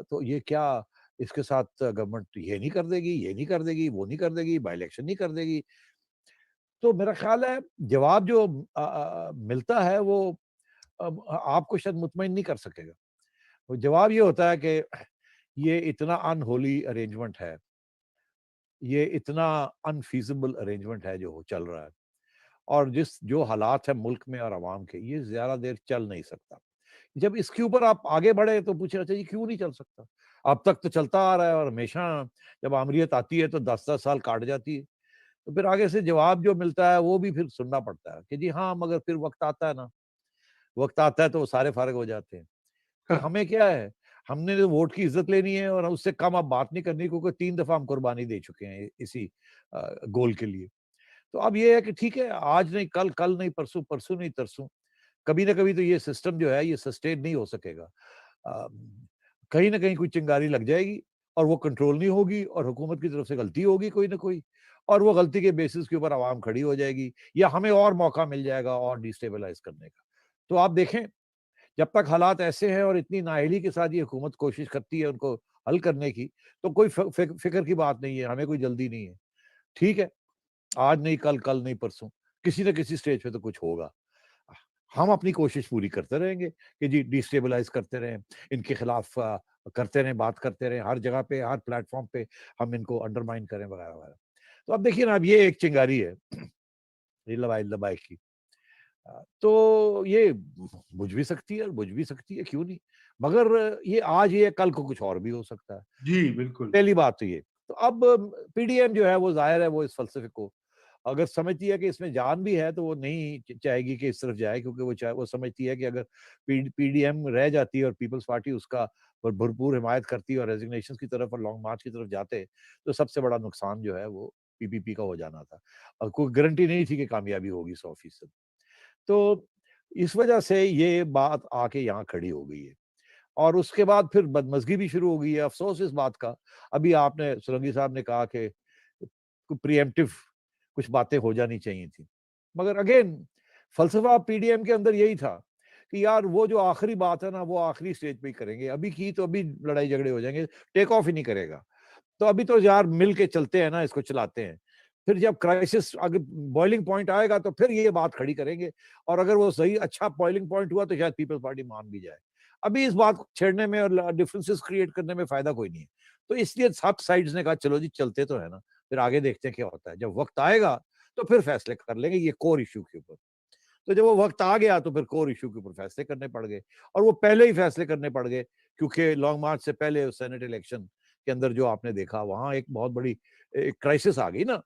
तो ये क्या इसके साथ गवर्नमेंट ये नहीं कर देगी, ये नहीं कर देगी, वो नहीं कर देगी, बाय इलेक्शन नहीं कर देगी? तो मेरा ख्याल है जवाब जो मिलता है वो आपको शायद मुतमईन नहीं कर सकेगा। वो जवाब ये होता है कि ये इतना अनहोली अरेंजमेंट है, ये इतना अनफीजिबल अरेंजमेंट है जो चल रहा है, और जो हालात है मुल्क में और आवाम के, ये ज़्यादा देर चल नहीं सकता। जब इसके ऊपर आप आगे बढ़े तो पूछे, अच्छा ये क्यों नहीं चल सकता? अब तक तो चलता आ रहा है, और हमेशा जब आमरीत आती है तो 10-10 साल काट जाती है। तो फिर आगे से जवाब जो मिलता है वो भी फिर सुनना पड़ता है कि जी हाँ, मगर फिर वक़्त आता है ना, वक़्त आता है तो वो सारे फारिग हो जाते हैं। तो हमें क्या है, हमने तो वोट की इज़्ज़त लेनी है, और उससे कम अब बात नहीं करनी, क्योंकि 3 दफ़ा हम कुर्बानी दे चुके हैं इसी गोल के लिए। तो अब ये है कि ठीक है, आज नहीं कल, कल नहीं परसों, परसों नहीं तरसों, कभी ना कभी तो ये सिस्टम जो है ये सस्टेन नहीं हो सकेगा। अ, कहीं न कहीं कोई चिंगारी लग जाएगी, और वो कंट्रोल नहीं होगी, और हुकूमत की तरफ से गलती होगी कोई ना कोई, और वो गलती के बेसिस के ऊपर आवाम खड़ी हो जाएगी, या हमें और मौका मिल जाएगा और डिस्टेबलाइज़ करने का। तो आप देखें, जब तक हालात ऐसे हैं और इतनी नाअहली के साथ ये हुकूमत कोशिश करती है उनको हल करने की, तो कोई फ़िक्र की बात नहीं है, हमें कोई जल्दी नहीं है। ठीक है, आज नहीं कल, कल नहीं परसों, किसी न किसी स्टेज पे तो कुछ होगा। हम अपनी कोशिश पूरी करते रहेंगे कि जी डिस्टेबलाइज़ करते रहें, इनके खिलाफ करते रहें, बात करते रहें, हर जगह पे, हर प्लेटफ़ॉर्म पे हम इनको अंडरमाइन करें वगैरह-वगैरह। तो अब देखिए ना, अब ये एक चिंगारी है, ये लबाए की। तो ये बुझ भी सकती है और बुझ भी सकती है, क्यों नहीं? मगर ये आज ये है, कल को कुछ और भी हो सकता है। जी, बिल्कुल। पहली बात तो ये। तो अब पीडीएम जो है वो ज़ाहिर है वो इस फ़लसफ़े को अगर समझती है कि इसमें जान भी है, तो वो नहीं चाहेगी कि इस तरफ जाए, क्योंकि वो समझती है कि अगर पीडीएम रह जाती है और पीपल्स पार्टी उसका भरपूर हिमायत करती और रेज़िग्नेशंस की तरफ और लॉन्ग मार्च की तरफ जाते, तो सबसे बड़ा नुकसान जो है वो पीपीपी का हो जाना था। और कोई गारंटी नहीं थी कि कामयाबी होगी 100%। तो इस वजह से ये बात आके यहाँ खड़ी हो गई है। और उसके बाद फिर बदमज़गी भी शुरू हो गई है। अफ़सोस इस बात का, अभी आपने सोलंकी साहब ने कहा कि प्रीएम्प्टिव कुछ बातें हो जानी चाहिए थी। मगर अगेन फ़लसफ़ा पीडीएम के अंदर यही था कि यार वो जो आखिरी बात है ना, वो आखिरी स्टेज पे ही करेंगे। अभी की तो अभी लड़ाई झगड़े हो जाएँगे, टेक ऑफ ही नहीं करेगा। तो अभी तो यार मिल के चलते हैं ना, इसको चलाते हैं। फिर जब क्राइसिस अगर बॉइलिंग पॉइंट आएगा तो फिर ये बात खड़ी करेंगे, और अगर वो सही अच्छा बॉइलिंग पॉइंट हुआ तो शायद पीपल्स पार्टी मान भी जाए। अभी इस बात को छेड़ने में और डिफरेंसेस क्रिएट करने में फ़ायदा कोई नहीं है। तो इसलिए सब साइड्स ने कहा चलो जी चलते तो है ना, फिर आगे देखते हैं क्या होता है। जब वक़्त आएगा तो फिर फैसले कर लेंगे ये कोर इश्यू के ऊपर। तो जब वो वक़्त आ गया तो फिर कोर इश्यू के ऊपर फैसले करने पड़ गए, और वो पहले ही फैसले करने पड़ गए, क्योंकि लॉन्ग मार्च से पहले सेनेट इलेक्शन के अंदर जो आपने देखा वहाँ एक बहुत बड़ी एक क्राइसिस आ गई ना,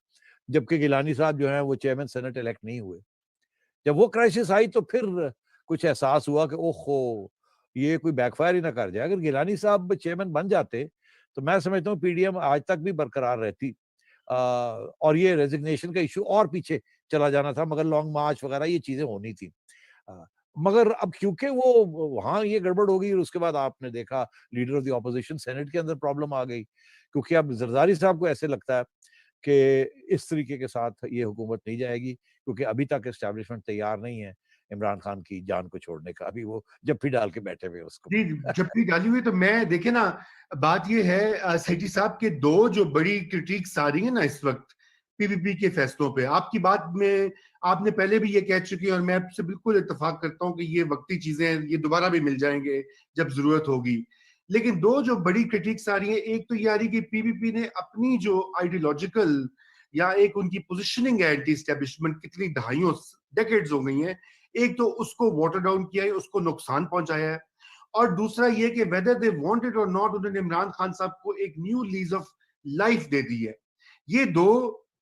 जबकि गिलानी साहब जो हैं वो चेयरमैन सेनेट इलेक्ट नहीं हुए। जब वो क्राइसिस आई तो फिर कुछ एहसास हुआ कि ओहो! ये कोई बैकफायर ही ना कर जाए। अगर गिलानी साहब चेयरमैन बन जाते, तो मैं समझता हूँ पीडीएम आज तक भी बरकरार रहती। और ये रेज़िग्नेशन का इश्यू और पीछे चला जाना था, मगर लॉन्ग मार्च वगैरह ये चीज़ें होनी थी। अ, मगर अब क्योंकि वो वहाँ ये गड़बड़ हो गई, और उसके बाद आपने देखा leader of the opposition senate के अंदर प्रॉब्लम आ गई, क्योंकि अब ज़रदारी साहब को ऐसे लगता है कि इस तरीके के साथ ये हुकूमत नहीं जाएगी, क्योंकि अभी तक एस्टेब्लिशमेंट तैयार नहीं है इमरान खान की जान को छोड़ने का। अभी वो जप्फी डाल के बैठे हुए हैं उसको। जी, जप्पी डाली हुई तो मैं देखिए ना, बात ये है सेठी साहब के 2 जो बड़ी क्रिटिक्स आ रही है ना इस वक़्त पीपीपी के फैसलों पे। आपकी बात में आपने पहले भी ये कह चुकी हैं और मैं आपसे बिल्कुल इत्तेफ़ाक करता हूँ कि ये वक़्ती चीज़ें हैं, ये दोबारा भी मिल जाएँगे जब ज़रूरत होगी। लेकिन 2 जो बड़ी क्रिटिक्स आ रही हैं, एक तो ये आ रही है कि पीपीपी ने अपनी जो आइडियोलॉजिकल या एक उनकी पोज़ीशनिंग है एंटी एस्टेब्लिशमेंट कितनी दहाइयों डेकेड्स हो गई हैं। एक तो उसको वाटर डाउन किया है, उसको नुकसान पहुँचाया है। और दूसरा ये कि वेदर दे वांट इट और नॉट, उन्होंने इमरान खान साहब को एक न्यू लीज ऑफ लाइफ दे दी है। ये 2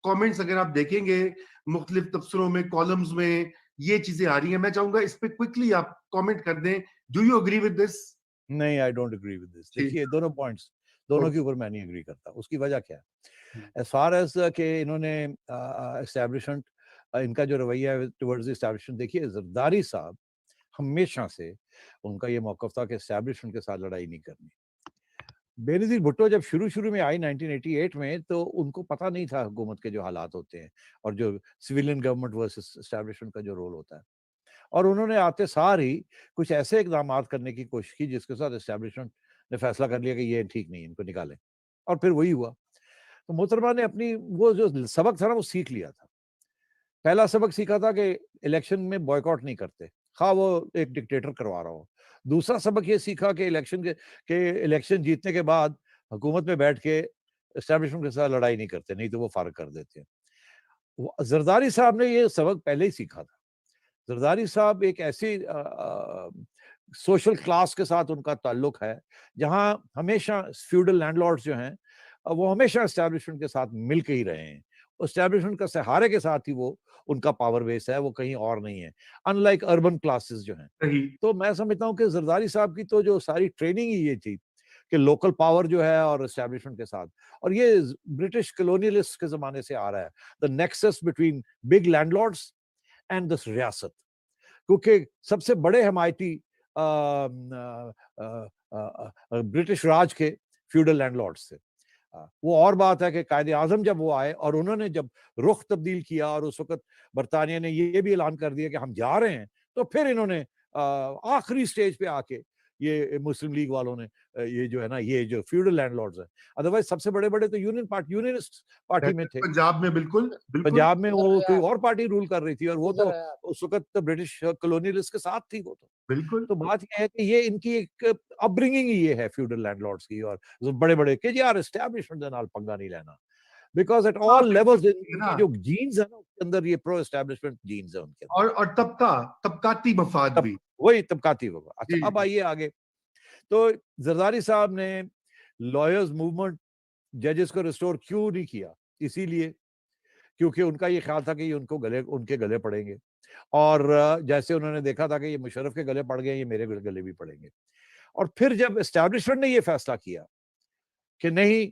कमेंट्स अगर आप देखेंगे मुख्तलिफ तबसरों में, कॉलम्स में, ये चीजें आ रही हैं। मैं चाहूंगा इस पे क्विकली आप कमेंट कर दें। Do you agree with this? नहीं, I don't agree with this. जी। देखिए दोनों पॉइंट्स, दोनों के ऊपर मैं नहीं एग्री करता। उसकी वजह क्या है? एज़ फार एज़ कि इन्होंने एस्टेब्लिशमेंट इनका जो रवैया है टुवर्ड्स द एस्टेब्लिशमेंट, देखिए ज़रदारी साहब हमेशा से उनका ये मौक़िफ़ था कि एस्टेब्लिशमेंट के साथ लड़ाई नहीं करनी। बेनज़ीर भुट्टो जब शुरू-शुरू में आई 1988 में, तो उनको पता नहीं था हुकूमत के जो हालात होते हैं और जो सिविलियन गवर्नमेंट वर्सेस एस्टेब्लिशमेंट का जो रोल होता है। और उन्होंने आते सार ही कुछ ऐसे इक़दामात करने की कोशिश की जिसके साथ एस्टेब्लिशमेंट ने फ़ैसला कर लिया कि ये ठीक नहीं है, इनको निकालें, और फिर वही हुआ। तो मोहतरमा ने अपनी वो जो सबक था ना वो सीख लिया था। पहला सबक सीखा था कि इलेक्शन में बॉयकॉट नहीं करते, खा वो एक डिक्टेटर करवा रहा हो। दूसरा सबक ये सीखा कि इलेक्शन जीतने के बाद हुकूमत में बैठ के एस्टेब्लिशमेंट के साथ लड़ाई नहीं करते, नहीं तो वो फारग कर देते हैं। जरदारी साहब ने ये सबक पहले ही सीखा था। जरदारी साहब एक ऐसी सोशल क्लास के साथ उनका ताल्लुक है जहां हमेशा फ्यूडल लैंडलॉर्ड्स जो हैं वो हमेशा एस्टेब्लिशमेंट के साथ मिल के ही रहे हैं। एस्टेब्लिशमेंट का सहारे के साथ ही वो उनका पावर बेस है, वो कहीं और नहीं है, अनलाइक अर्बन क्लासेस जो हैं। सही। तो मैं समझता हूँ कि जरदारी साहब की तो जो सारी ट्रेनिंग ही ये थी कि लोकल पावर जो है और एस्टेब्लिशमेंट के साथ, और ये ब्रिटिश कॉलोनियलिस्ट के जमाने से आ रहा है, the nexus between big landlords and the रियासत। क्योंकि सबसे बड़े हमायती ब्रिटिश राज के फ्यूडल लैंडलॉर्ड्स थे। वो और बात है कि कायदे आजम जब वो आए और उन्होंने जब रुख तब्दील किया और उस वक्त बरतानिया ने ये भी ऐलान कर दिया कि हम जा रहे हैं, तो फिर इन्होंने आखिरी स्टेज पे आके ये मुस्लिम लीग वालों ने ये जो है ना, ये जो फ्यूडल लैंडलॉर्ड्स हैं, अदरवाइज सबसे बड़े बड़े तो यूनियनिस्ट पार्टी में थे। पंजाब में बिल्कुल बिल्कुल पंजाब में वो इधर कोई है और पार्टी रूल कर रही थी और वो इधर तो है आप। उस वक्त तो ब्रिटिश कॉलोनियलिस्ट के साथ थी वो तो। बिल्कुल तो बात ये है कि ये इनकी एक अपब्रिंगिंग ही ये है फ्यूडल लैंडलॉर्ड्स की, और बड़े-बड़े कि यार एस्टैब्लिशमेंट दे नाल पंगा नहीं लेना, बिकॉज़ एट हाँ, ऑल लेवल्स है ना। इनकी जो जीन्स है ना उसके अंदर ये प्रो एस्टैब्लिशमेंट जीन्स है उनके अंदर। और तबकाती मफाद तब भी। वही तबकाती होगा। अच्छा, जी अब जी। आइए आगे। तो जरदारी साहब ने लॉयर्स मूवमेंट, जजेस को रिस्टोर क्यों नहीं किया? इसीलिए क्योंकि उनका ये ख्याल था कि ये उनके गले पड़ेंगे, और जैसे उन्होंने देखा था कि ये मुशर्रफ के गले पड़ गए, ये मेरे गले भी पड़ेंगे। और फिर जब एस्टैब्लिशमेंट ने ये फैसला किया कि नहीं,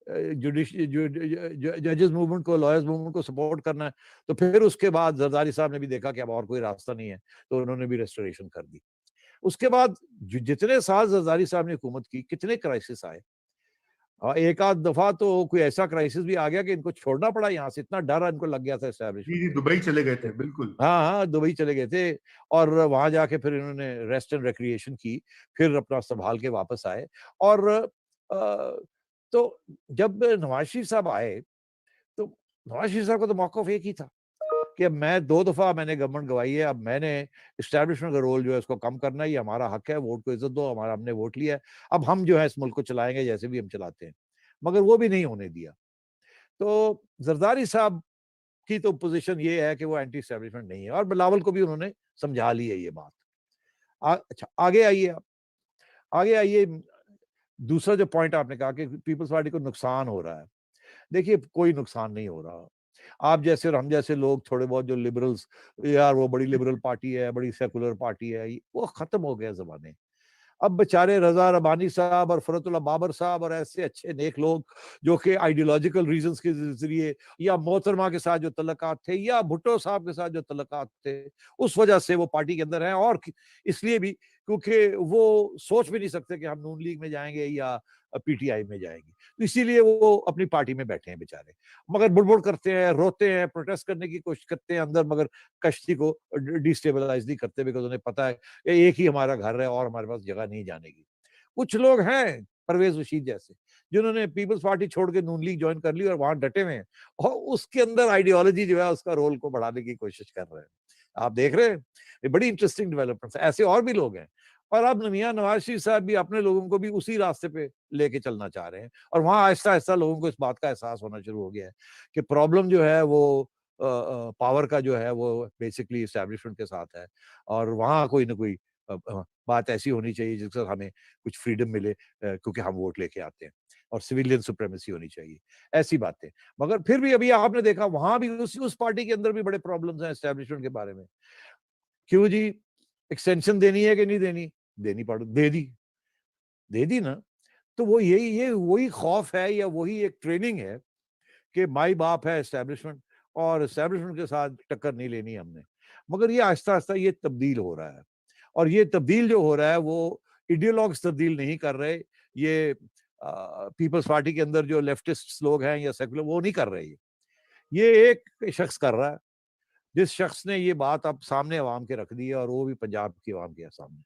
जजेस मूवमेंट को, लॉयर्स मूवमेंट को सपोर्ट करना है, तो फिर उसके बाद जरदारी साहब ने भी देखा कि अब और कोई रास्ता नहीं है, तो उन्होंने भी रेस्टोरेशन कर दी। उसके बाद जितने साल जरदारी साहब ने हुकूमत की, कितने क्राइसिस आए, और एक आध दफा तो कोई ऐसा क्राइसिस भी आ गया कि इनको छोड़ना पड़ा यहाँ से, इतना डर इनको लग गया था जी एस्टैब्लिशमेंट जी, से। दुबई चले गए थे तो बिल्कुल। हाँ हाँ, दुबई चले गए थे, और वहां जाके फिर इन्होंने रेस्ट एंड रिक्रिएशन की, फिर अपना संभाल के वापस आए। और तो जब नवाज शरीफ साहब आए, तो नवाज शरीफ साहब का तो मौक़िफ़ एक ही था कि अब मैं 2 दफ़ा मैंने गवर्नमेंट गवाई है, अब मैंने एस्टैब्लिशमेंट का रोल जो है उसको कम करना है, ये हमारा हक है, वोट को इज़्ज़त दो, हमने वोट लिया है, अब हम जो है इस मुल्क को चलाएँगे जैसे भी हम चलाते हैं। मगर वो भी नहीं होने दिया। तो ज़रदारी साहब की तो पोज़ीशन ये है कि वो एंटी एस्टैब्लिशमेंट नहीं है, और बिलावल को भी उन्होंने समझा ली है ये बात। अच्छा, आगे आइए आप। आगे आइए, दूसरा जो पॉइंट आपने कहा कि पीपल्स पार्टी को नुकसान हो रहा है। देखिए, कोई नुकसान नहीं हो रहा। आप जैसे और हम जैसे लोग थोड़े बहुत जो लिबरल्स, यार वो बड़ी लिबरल पार्टी है, बड़ी सेकुलर पार्टी है, वो खत्म हो गया ज़माने। अब बेचारे रज़ा रबानी साहब और फरतुल्लाह बाबर साहब और ऐसे अच्छे नेक लोग जो कि आइडियोलॉजिकल रीज़न्स के ज़रिए, या मोहतरमा के साथ जो तल्लुकात थे, या भुट्टो साहब के साथ जो तल्लुकात थे, उस वजह से वो पार्टी के अंदर हैं, और इसलिए भी क्योंकि वो सोच भी नहीं सकते कि हम नून लीग में जाएँगे या पीटीआई में जाएँगे। तो इसीलिए वो अपनी पार्टी में बैठे हैं बेचारे। मगर बुड़-बुड़ करते हैं, रोते हैं, प्रोटेस्ट करने की कोशिश करते हैं अंदर, मगर कश्ती को डिस्टेबलाइज़ नहीं करते, बिकॉज़ उन्हें पता है कि एक ही हमारा घर है और हमारे पास जगह नहीं जाने की। कुछ लोग हैं, परवेज़ रशीद जैसे, जिन्होंने पीपल्स पार्टी छोड़ के नून लीग जॉइन कर ली और वहाँ डटे हुए हैं, और उसके अंदर आइडियोलॉजी जो है उसका रोल को बढ़ाने की कोशिश कर रहे हैं। आप देख रहे हैं? ये बड़ी इंटरेस्टिंग डेवलपमेंट्स है, ऐसे और भी लोग हैं। और अब मियाँ नवाज़ शरीफ साहब भी अपने लोगों को भी उसी रास्ते पे लेके चलना चाह रहे हैं, और वहाँ आहिस्ता-आहिस्ता लोगों को इस बात का एहसास होना शुरू हो गया है कि प्रॉब्लम जो है वो पावर का जो है वो बेसिकली एस्टैब्लिशमेंट के साथ है, और वहाँ कोई ना कोई बात ऐसी होनी चाहिए जिससे हमें कुछ फ्रीडम मिले, क्योंकि हम वोट लेके आते हैं, और सिविलियन सुप्रीमेसी होनी चाहिए, ऐसी बातें। मगर फिर भी अभी आपने देखा वहाँ भी उस पार्टी के अंदर भी बड़े प्रॉब्लम्स हैं एस्टैब्लिशमेंट के बारे में। क्यों जी? एक्सटेंशन देनी है कि नहीं देनी? देनी पड़ दे दी ना। तो वो यही ये वही खौफ है, या वही एक ट्रेनिंग है कि माई-बाप है एस्टैब्लिशमेंट, और एस्टैब्लिशमेंट के साथ टक्कर नहीं लेनी हमने। मगर ये आहिस्ता-आहिस्ता ये तब्दील हो रहा है, और ये तब्दील जो हो रहा है वो आइडियोलॉग्स तब्दील नहीं कर रहे, ये पीपल्स पार्टी के अंदर जो लेफ्टिस्ट्स लोग हैं या सेकुलर, वो नहीं कर रहे ये एक शख्स कर रहा है, जिस शख्स ने ये बात अब सामने अवाम के रख दी है, और वो भी पंजाब की अवाम के सामने,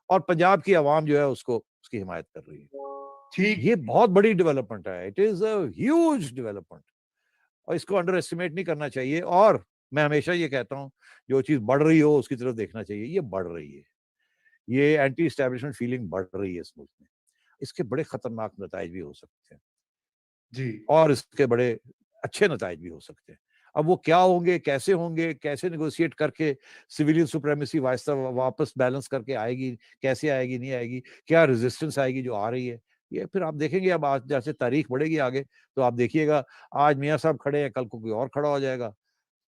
और पंजाब की अवाम जो है उसको उसकी हिमायत कर रही है। ठीक। ये बहुत बड़ी डेवलपमेंट है, it is a huge development, और इसको अंडर एस्टिमेट नहीं करना चाहिए। और मैं हमेशा ये कहता हूँ, जो चीज़ बढ़ रही हो उसकी तरफ देखना चाहिए। ये बढ़ रही है, ये एंटी एस्टैब्लिशमेंट फीलिंग बढ़ रही है इस मुल्क में। इसके बड़े खतरनाक नताइज भी हो सकते हैं जी। और इसके बड़े अच्छे नताइज भी हो सकते हैं। अब वो क्या होंगे, कैसे नेगोशिएट करके सिविलियन सुप्रीमेसी वापस बैलेंस करके आएगी, कैसे आएगी, नहीं आएगी, क्या रेजिस्टेंस आएगी जो आ रही है, ये फिर आप देखेंगे। अब आज जैसे तारीख बढ़ेगी आगे, तो आप देखिएगा, आज मियाँ साहब खड़े हैं, कल को कोई और खड़ा हो जाएगा।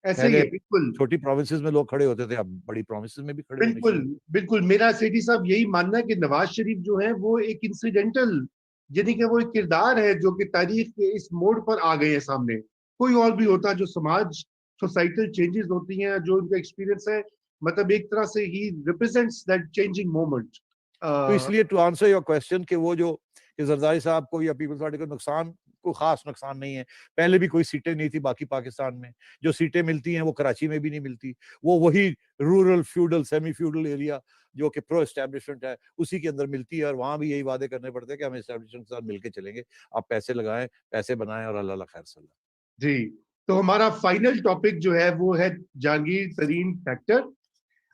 ऐसे ही पहले है, बिल्कुल। छोटी प्रोविंसेस में लोग खड़े होते थे, अब बड़ी प्रोविंसेस में भी खड़े होने बिल्कुल, शुरू। बिल्कुल। मेरा सेठी साहब यही मानना है कि नवाज शरीफ जो है वो एक इंसिडेंटल, यानी कि वो एक किरदार है जो कि तारीख के इस मोड़ पर आ गए हैं सामने। कोई और भी होता जो समाज, सोसाइटल चेंजेस होती हैं, जो उनका एक्सपीरियंस है, मतलब एक तरह से ही रिप्रेजेंट्स दैट चेंजिंग मोमेंट। तो इसलिए टू आंसर योर क्वेश्चन कि वो जो कि जरदारी साहब को या पीपल्स पार्टी को नुकसान, को खास नुकसान नहीं है। पहले भी कोई सीटें नहीं थी बाकी पाकिस्तान में, जो सीटें मिलती हैं वो कराची में भी नहीं मिलती। वो वही rural feudal semi feudal area जो कि प्रो एस्टैब्लिशमेंट है उसी के अंदर मिलती है, और वहां भी यही वादे करने पड़ते हैं कि हम एस्टैब्लिशमेंट के साथ मिलकर चलेंगे, आप पैसे लगाएं, पैसे बनाएं और अल्लाह खैर सल्ला। जी। तो हमारा फाइनल टॉपिक जो है वो है जहांगीर तरीन फैक्टर।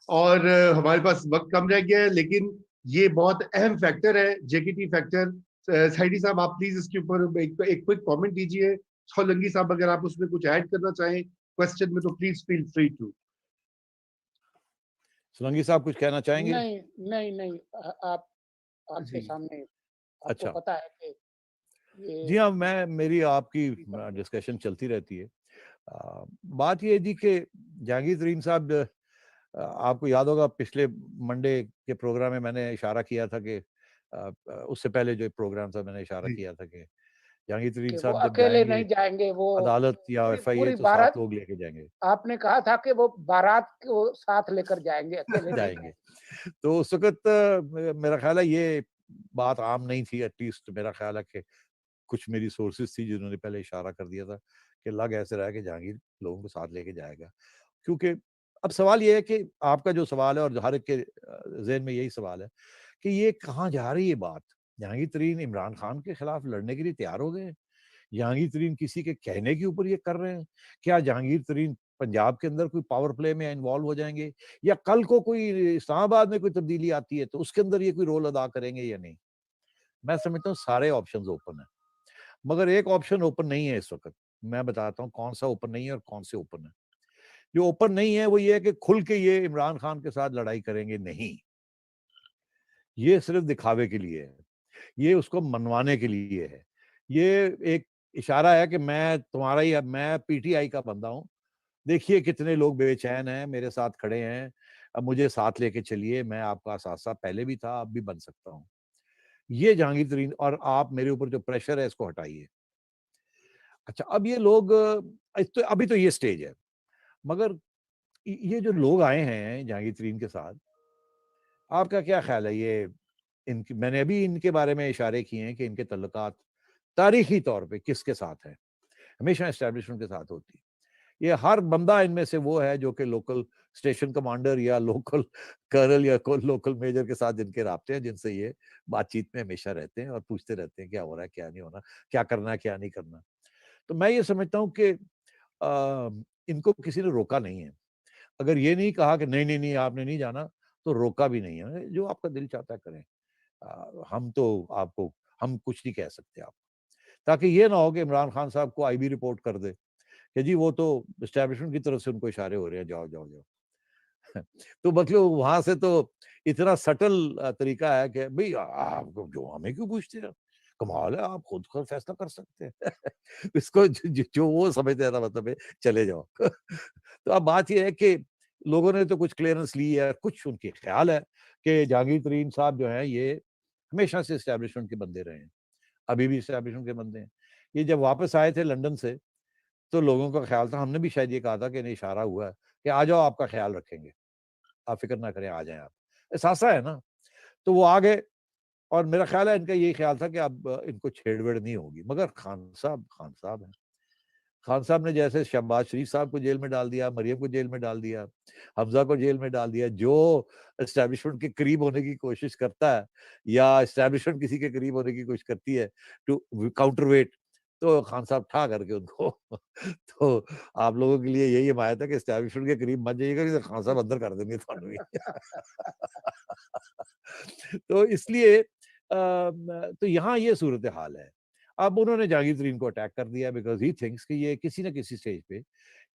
और हमारे पास वक्त कम रह गया है, लेकिन ये बहुत अहम फैक्टर है, जेकेटी फैक्टर। साइडी साहब, आप प्लीज इसके ऊपर एक क्विक कमेंट दीजिए। सोलंकी साहब, अगर आप उसमें कुछ ऐड करना चाहें क्वेश्चन में, तो please feel free to. Solanki साहब कुछ कहना चाहेंगे? नहीं, नहीं, नहीं, आप आपके जी। सामने, आपको अच्छा, पता है कि जी ये हाँ, मेरी आपकी डिस्कशन चलती रहती है। बात ये थी कि जहांगीर तरीन साहब, आपको याद होगा पिछले मंडे के प्रोग्राम में मैंने इशारा किया था कि उससे पहले जो प्रोग्राम था मैंने इशारा जी। किया था कि जहांगीर तरीन कि वो साहब जब अकेले जाएंगे नहीं जाएँगे, वो अदालत या पूरी एफआईए पूरी तो बारात, 7 लोग लेके जाएंगे। आपने कहा था कि वो बारात को साथ लेकर जाएँगे, अकेले नहीं जाएंगे। जाएँगे। तो उस वक्त मेरा ख्याल है ये बात आम नहीं थी, एटलीस्ट मेरा ख्याल है कि कुछ मेरी सोर्सेज थी जिन्होंने पहले इशारा कर दिया था कि लग ऐसे रहा है कि जहांगीर लोगों को साथ लेके जाएगा। क्योंकि अब सवाल ये है कि आपका जो सवाल है और हर एक के ज़हन में यही सवाल है कि ये कहाँ जा रही है बात? जहांगीर तरीन इमरान खान के खिलाफ लड़ने के लिए तैयार हो गए हैं? जहांगीर तरीन किसी के कहने के ऊपर ये कर रहे हैं? क्या जहांगीर तरीन पंजाब के अंदर कोई पावर प्ले में इन्वॉल्व हो जाएंगे, या कल को कोई इस्लामाबाद में कोई तब्दीली आती है तो उसके अंदर ये कोई रोल अदा करेंगे या नहीं? मैं समझता हूँ सारे ऑप्शंस ओपन है, मगर एक ऑप्शन ओपन नहीं है इस वक्त। मैं बताता हूँ कौन सा ओपन नहीं है और कौन से ओपन है। जो ओपन नहीं है वो ये है कि खुल के ये इमरान खान के साथ लड़ाई करेंगे नहीं, ये सिर्फ दिखावे के लिए है, ये उसको मनवाने के लिए है। ये एक इशारा है कि मैं तुम्हारा ही, मैं पीटीआई का बंदा हूँ, देखिए कितने लोग बेचैन हैं, मेरे साथ खड़े हैं, अब मुझे साथ लेके चलिए, मैं आपका साथ-साथ पहले भी था, अब भी बन सकता हूँ। ये जहांगीर तरीन, और आप मेरे ऊपर जो प्रेशर है इसको हटाइए। अच्छा, अब ये लोग तो अभी तो ये स्टेज है, मगर ये जो लोग आए हैं जहांगीर तरीन के साथ, आपका क्या ख्याल है? ये इनकी, मैंने अभी इनके बारे में इशारे किए हैं कि इनके तल्लुकात तारीखी तौर पे किसके साथ हैं? हमेशा एस्टेब्लिशमेंट के साथ होती है। ये हर बंदा इनमें से वो है जो कि लोकल स्टेशन कमांडर या लोकल कर्नल या लोकल मेजर के साथ जिनके राब्ते हैं, जिनसे ये बातचीत में हमेशा रहते हैं और पूछते रहते हैं क्या हो रहा है, क्या नहीं होना, क्या करना है, क्या नहीं करना। तो मैं ये समझता हूँ कि इनको किसी ने रोका नहीं है। अगर ये नहीं कहा कि नहीं, नहीं, नहीं आपने नहीं जाना, तो रोका भी नहीं है। जो आपका दिल चाहता है करें। हम तो आपको, हम कुछ नहीं कह सकते आपको। ताकि ये ना हो कि इमरान खान साहब को आईबी रिपोर्ट कर दे कि जी वो तो एस्टैब्लिशमेंट की तरफ से उनको इशारे हो रहे हैं, जाओ, जाओ, जाओ। तो मतलब वहाँ से तो इतना सटल तरीका है कि भई आप जो हमें क्यों पूछते हैं? कमाल है, आप खुद का फैसला कर सकते हैं। इसको जो वो समझते हैं ना, मतलब है चले जाओ। तो अब बात ये है कि लोगों ने तो कुछ क्लीयरेंस ली है, कुछ उनके ख्याल है कि जहांगीर तरीन साहब जो हैं ये हमेशा से एस्टैब्लिशमेंट के बंदे रहे हैं, अभी भी एस्टैब्लिशमेंट के बंदे हैं। ये जब वापस आए थे लंदन से, तो लोगों का ख्याल था, हमने भी शायद ये कहा था कि नहीं, इशारा हुआ है कि आ जाओ, आपका ख्याल रखेंगे, आप फ़िक्र ना करें, आ जाएँ आप। एहसासा है ना? तो वो आ गए, और मेरा ख्याल है इनका यही ख्याल था कि अब इनको छेड़-वेड़ नहीं होगी। मगर खान साहब हैं। खान साहब ने जैसे शहबाज शरीफ साहब को जेल में डाल दिया, मरियम को जेल में डाल दिया, हमज़ा को जेल में डाल दिया, जो एस्टैब्लिशमेंट के करीब होने की कोशिश करता है या एस्टैब्लिशमेंट किसी के करीब होने की कोशिश करती है टू काउंटरवेट, तो खान साहब ठा करके उनको तो आप लोगों के लिए यही हिमायत है कि एस्टैब्लिशमेंट के करीब मत जाइएगा, नहीं तो खान साहब अंदर कर देंगे थानू ही। तो इसलिए तो यहाँ ये सूरत हाल है। अब उन्होंने जहांगीर तरीन को अटैक कर दिया बिकॉज ही थिंक्स कि ये किसी ना किसी स्टेज पे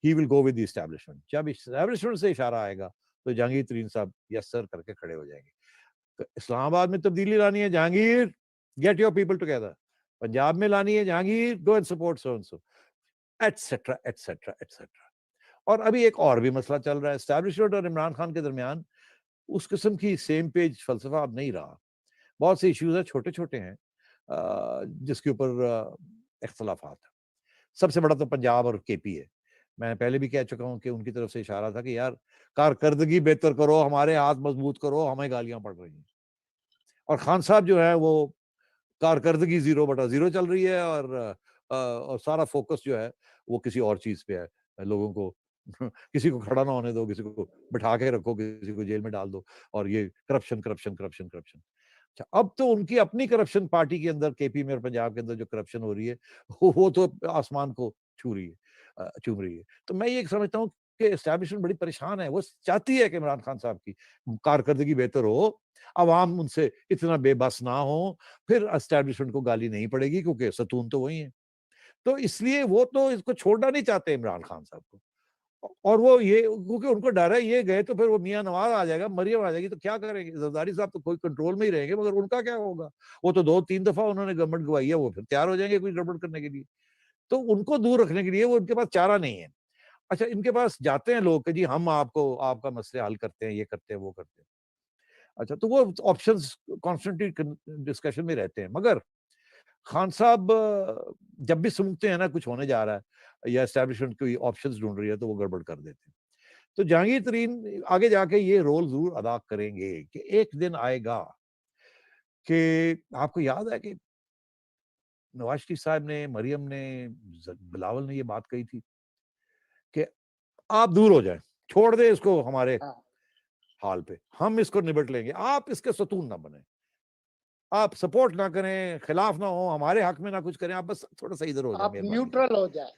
he will go with the establishment. जब एस्टैब्लिशमेंट से इशारा आएगा तो जहांगीर तरीन साहब यस सर करके खड़े हो जाएंगे। तो इस्लामाबाद में तब्दीली लानी है, Jahangir get your people together. Punjab में लानी है, Jahangir go and support so and so, etcetera etcetera etcetera. और अभी एक और भी मसला चल रहा है एस्टैब्लिशमेंट और इमरान खान के दरमियान, उस किस्म की सेम पेज फलसफा अब नहीं रहा। बहुत से इश्यूज है, छोटे छोटे हैं जिसके ऊपर इख्तलाफात है। सबसे बड़ा तो पंजाब और केपी है। मैं पहले भी कह चुका हूं कि उनकी तरफ से इशारा था कि यार कारकर्दगी बेहतर करो, हमारे हाथ मजबूत करो, हमें गालियां पड़ रही हैं। और खान साहब जो है वो कारकर्दगी 0/0 चल रही है, और सारा फोकस जो है वो किसी और चीज पे है। लोगों को किसी को खड़ा ना होने दो, किसी को बिठा के रखो, किसी को जेल में डाल दो, और ये करप्शन करप्शन करप्शन करप्शन। अच्छा, अब तो उनकी अपनी करप्शन पार्टी के अंदर, केपी में और पंजाब के अंदर जो करप्शन हो रही है वो तो आसमान को छू रही है, चूम रही है। तो मैं ये समझता हूँ कि एस्टैब्लिशमेंट बड़ी परेशान है। वो चाहती है कि इमरान खान साहब की कारकर्दगी बेहतर हो, अवाम उनसे इतना बेबस ना हो, फिर एस्टैब्लिशमेंट को गाली नहीं पड़ेगी क्योंकि सतून तो वही है। तो इसलिए वो तो इसको छोड़ना नहीं चाहते इमरान खान साहब को। और वो ये, क्योंकि उनको डर है ये गए तो फिर वो मियां नवाज आ जाएगा, मरियम आ जाएगी, तो क्या करेंगे? जरदारी साहब तो कोई कंट्रोल में ही रहेंगे, मगर उनका क्या होगा? वो तो 2-3 दफा उन्होंने गवर्नमेंट गवाई है, वो फिर तैयार हो जाएंगे कोई गड़बड़ करने के लिए। तो उनको दूर रखने के लिए वो, इनके पास चारा नहीं है। अच्छा, इनके पास जाते हैं लोग कि जी हम आपको आपका मसले हल करते हैं, ये करते हैं, वो करते हैं। अच्छा, तो वो ऑप्शंस कॉन्स्टेंटली डिस्कशन में रहते हैं। मगर खान साहब जब भी सुनते हैं ना कुछ होने जा रहा है या एस्टैब्लिशमेंट कोई ऑप्शंस ढूंढ रही है, तो वो गड़बड़ कर देते हैं। तो जहांगीर तरीन आगे जाके ये रोल जरूर अदा करेंगे कि एक दिन आएगा कि आपको याद है कि नवाज शरीफ साहब ने, मरियम ने, बिलावल ने ये बात कही थी कि आप दूर हो जाएं, छोड़ दे इसको हमारे हाँ, हाल पे, हम इसको निबट लेंगे, आप इसके सतून ना बने, आप सपोर्ट ना करें, खिलाफ ना हो, हमारे हक में ना कुछ करें, आप बस थोड़ा सा इधर हो जाए आप मेहरबानी न्यूट्रल करके। हो जाए,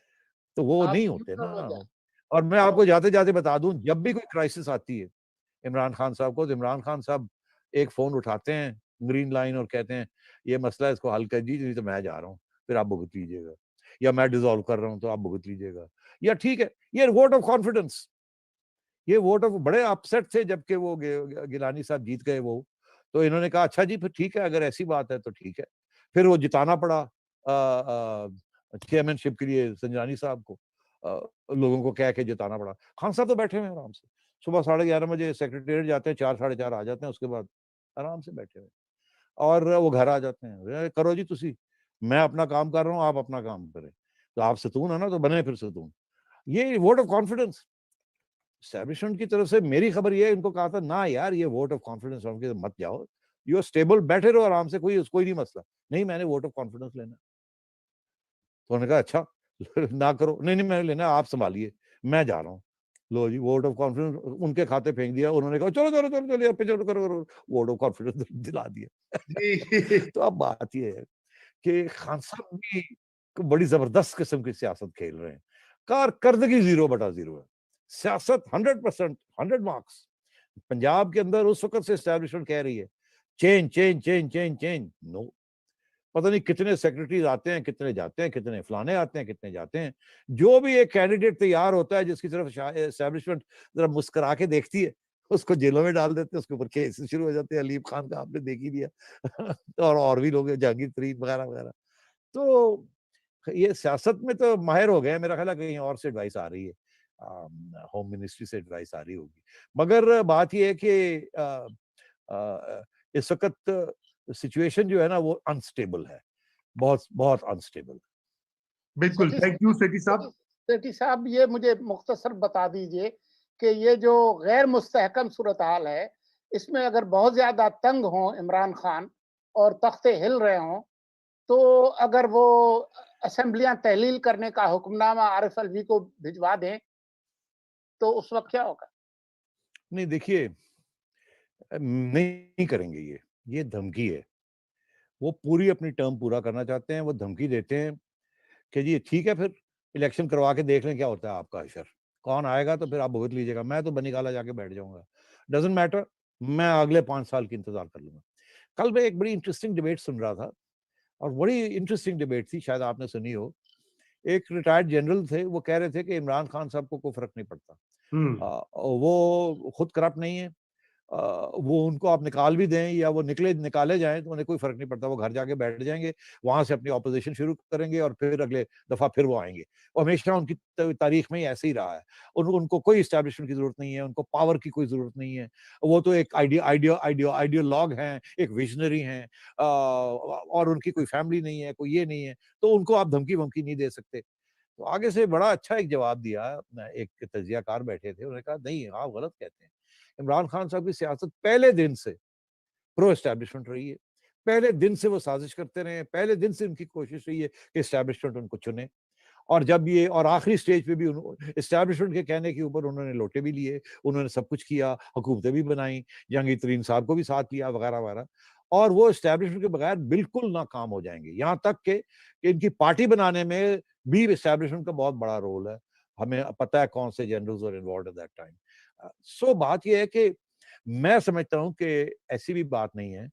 तो वो आप नहीं होते न्यूट्रल ना। हो जाए। और मैं और आपको जाते जाते बता दूं, जब भी कोई क्राइसिस आती है इमरान खान साहब को, तो इमरान खान साहब एक फोन उठाते हैं ग्रीन लाइन और कहते हैं ये मसला है, इसको हल कर दीजिए, नहीं तो मैं जा रहा हूँ, फिर आप भुगत लीजिएगा, या मैं डिसॉल्व कर रहा हूँ तो आप भुगत लीजिएगा, या ठीक है। ये वोट ऑफ कॉन्फिडेंस, ये वोट ऑफ, बड़े अपसेट थे जबकि वो गिलानी साहब जीत गए वो, तो इन्होंने कहा अच्छा जी फिर ठीक है, अगर ऐसी बात है तो ठीक है। फिर वो जिताना पड़ा चेयरमैनशिप के लिए संजरानी साहब को, लोगों को कह के जिताना पड़ा। खान साहब तो बैठे हुए हैं आराम से, सुबह 11:30 बजे सेक्रेटेरिएट जाते हैं, 4 साढ़े 4 आ जाते हैं, उसके बाद आराम से बैठे हुए, और वो घर आ जाते हैं। करो जी तुसी, मैं अपना काम कर रहा हूँ, आप अपना काम करें, तो आप सतून है ना, तो बने फिर सतून। ये वोट ऑफ कॉन्फिडेंस एस्टैब्लिशमेंट की तरफ से मेरी खबर ये है, इनको कहा था ना यार ये वोट ऑफ कॉन्फिडेंस होंगे तो मत जाओ, यू आर स्टेबल, बैठे रहो आराम से, कोई नहीं मसला। नहीं, मैंने वोट ऑफ कॉन्फिडेंस लेना। तो उन्होंने कहा अच्छा ना करो, नहीं नहीं मैंने लेना, आप संभालिए, मैं जा रहा हूँ। लो जी, वोट ऑफ कॉन्फिडेंस उनके खाते फेंक दिया। उन्होंने कहा चलो चलो चलो चलो पे चलो करो करो, वोट ऑफ कॉन्फिडेंस दिला दिया। जी। तो अब बात ये है कि खान साहब भी बड़ी जबरदस्त किस्म की सियासत खेल रहे हैं। कारकर्दगी 0/0 है, सियासत 100%, 100 मार्क्स। पंजाब के अंदर उस वक्त से एस्टैब्लिशमेंट कह रही है change change change change change, no. पता नहीं कितने सेक्रेटरीज आते हैं, कितने जाते हैं, कितने फलाने आते हैं, कितने जाते हैं। जो भी एक कैंडिडेट तैयार होता है जिसकी तरफ एस्टैब्लिशमेंट जरा मुस्कुरा के देखती है, उसको जेलों में डाल देते हैं, उसके ऊपर केस शुरू हो जाते हैं। अलीम खान का आपने देख ही लिया और भी लोग हैं, जहांगीर तरीन वगैरह वगैरह। तो ये सियासत में तो माहिर हो गए हैं। मेरा ख्याल है कहीं और से एडवाइस आ रही है, होम मिनिस्ट्री से एडवाइस आ रही होगी। मगर बात ये है कि इस वक्त सिचुएशन जो है ना वो अनस्टेबल है, बहुत बहुत अनस्टेबल। बिल्कुल, सेठी थैंक यू सेठी साहब। सेठी साहब, ये मुझे मुख्तसर बता दीजिए कि ये जो गैर मुस्तहकम सूरत हाल है, इसमें अगर बहुत ज्यादा तंग हों इमरान खान और तख्ते हिल रहे हों, तो अगर वो असेंबलियां तहलील करने का हुक्मनामा आरिफ अलवी को भिजवा दें, तो उस वक्त क्या होगा? नहीं देखिए, नहीं करेंगे ये धमकी है। वो पूरी अपनी टर्म पूरा करना चाहते हैं, वो धमकी देते हैं कि जी ठीक है, फिर इलेक्शन करवा के देख लें क्या होता है आपका हशर, कौन आएगा तो फिर आप भुगत लीजिएगा, मैं तो बनीगाला जाके बैठ जाऊंगा, डजेंट मैटर, मैं अगले 5 साल की इंतजार कर लूंगा। कल मैं एक बड़ी इंटरेस्टिंग डिबेट सुन रहा था, और बड़ी इंटरेस्टिंग डिबेट थी, शायद आपने सुनी हो। एक रिटायर्ड जनरल थे, वो कह रहे थे कि इमरान खान साहब को कोई फर्क नहीं पड़ता, वो खुद करप्ट नहीं है, वो उनको आप निकाल भी दें या वो निकाले जाएं तो उन्हें कोई फर्क नहीं पड़ता, वो घर जाके बैठ जाएंगे, वहां से अपनी ऑपोजिशन शुरू करेंगे और फिर अगले दफा फिर वो आएंगे। और हमेशा उनकी तारीख में ही ऐसे ही रहा है। उनको कोई इस्टेब्लिशमेंट की जरूरत नहीं है, उनको पावर की कोई जरूरत नहीं है, वो तो एक आइडियोलॉग हैं, एक विजनरी हैं, और उनकी कोई फैमिली नहीं है, कोई ये नहीं है, तो उनको आप धमकी वमकी नहीं दे सकते। तो आगे से बड़ा अच्छा एक जवाब दिया, एक तजियाकार बैठे थे, उन्होंने कहा नहीं आप गलत कहते हैं, इमरान खान साहब की सियासत पहले दिन से प्रो एस्टैब्लिशमेंट रही है, पहले दिन से वो साजिश करते रहे हैं, पहले दिन से उनकी कोशिश रही है कि एस्टैब्लिशमेंट उनको चुने, और जब ये और आखिरी स्टेज पे भी एस्टैब्लिशमेंट के कहने के ऊपर उन्होंने लोटे भी लिए, उन्होंने सब कुछ किया, हुकूमतें भी बनाई, जहांगीर तरीन साहब को भी साथ लिया वगैरह वगैरह, और वो एस्टैब्लिशमेंट के बगैर बिल्कुल नाकाम हो जाएंगे। यहाँ तक कि इनकी पार्टी बनाने में भी एस्टैब्लिशमेंट का बहुत बड़ा रोल है, हमें पता है कौन से generals were involved at that time. So बात यह है कि मैं समझता हूं कि ऐसी भी बात नहीं है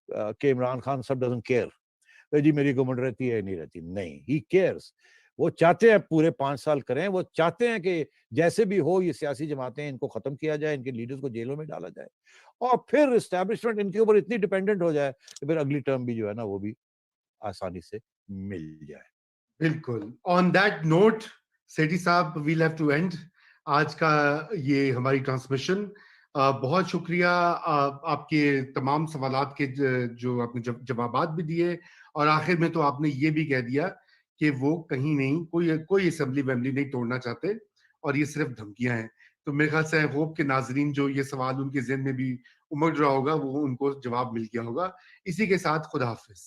कि इमरान खान साहब डजंट केयर, जी मेरी गवर्नमेंट रहती है नहीं रहती, नहीं, ही केयर्स। वो चाहते हैं पूरे 5 साल करें, वो चाहते हैं कि जैसे भी हो ये सियासी जमातें, इनको खत्म किया जाए, इनके लीडर्स को जेलों में डाला जाए, और फिर एस्टैब्लिशमेंट इनके ऊपर इतनी डिपेंडेंट हो जाए कि फिर अगली टर्म भी जो है ना वो भी आसानी से मिल जाए। बिल्कुल। ऑन दैट नोट सेठी साहब, वील हैव टू एंड आज का ये हमारी ट्रांसमिशन। बहुत शुक्रिया आपके तमाम सवालात के जो आपने जवाबात भी दिए, और आखिर में तो आपने ये भी कह दिया कि वो कहीं नहीं, कोई असेंबली वेम्बली नहीं तोड़ना चाहते, और ये सिर्फ धमकियां हैं। तो मेरे ख्याल से होप के नाजरीन जो ये सवाल उनके ज़हन में भी उमड़ रहा होगा, वो उनको जवाब मिल गया होगा। इसी के साथ खुदा हाफिज।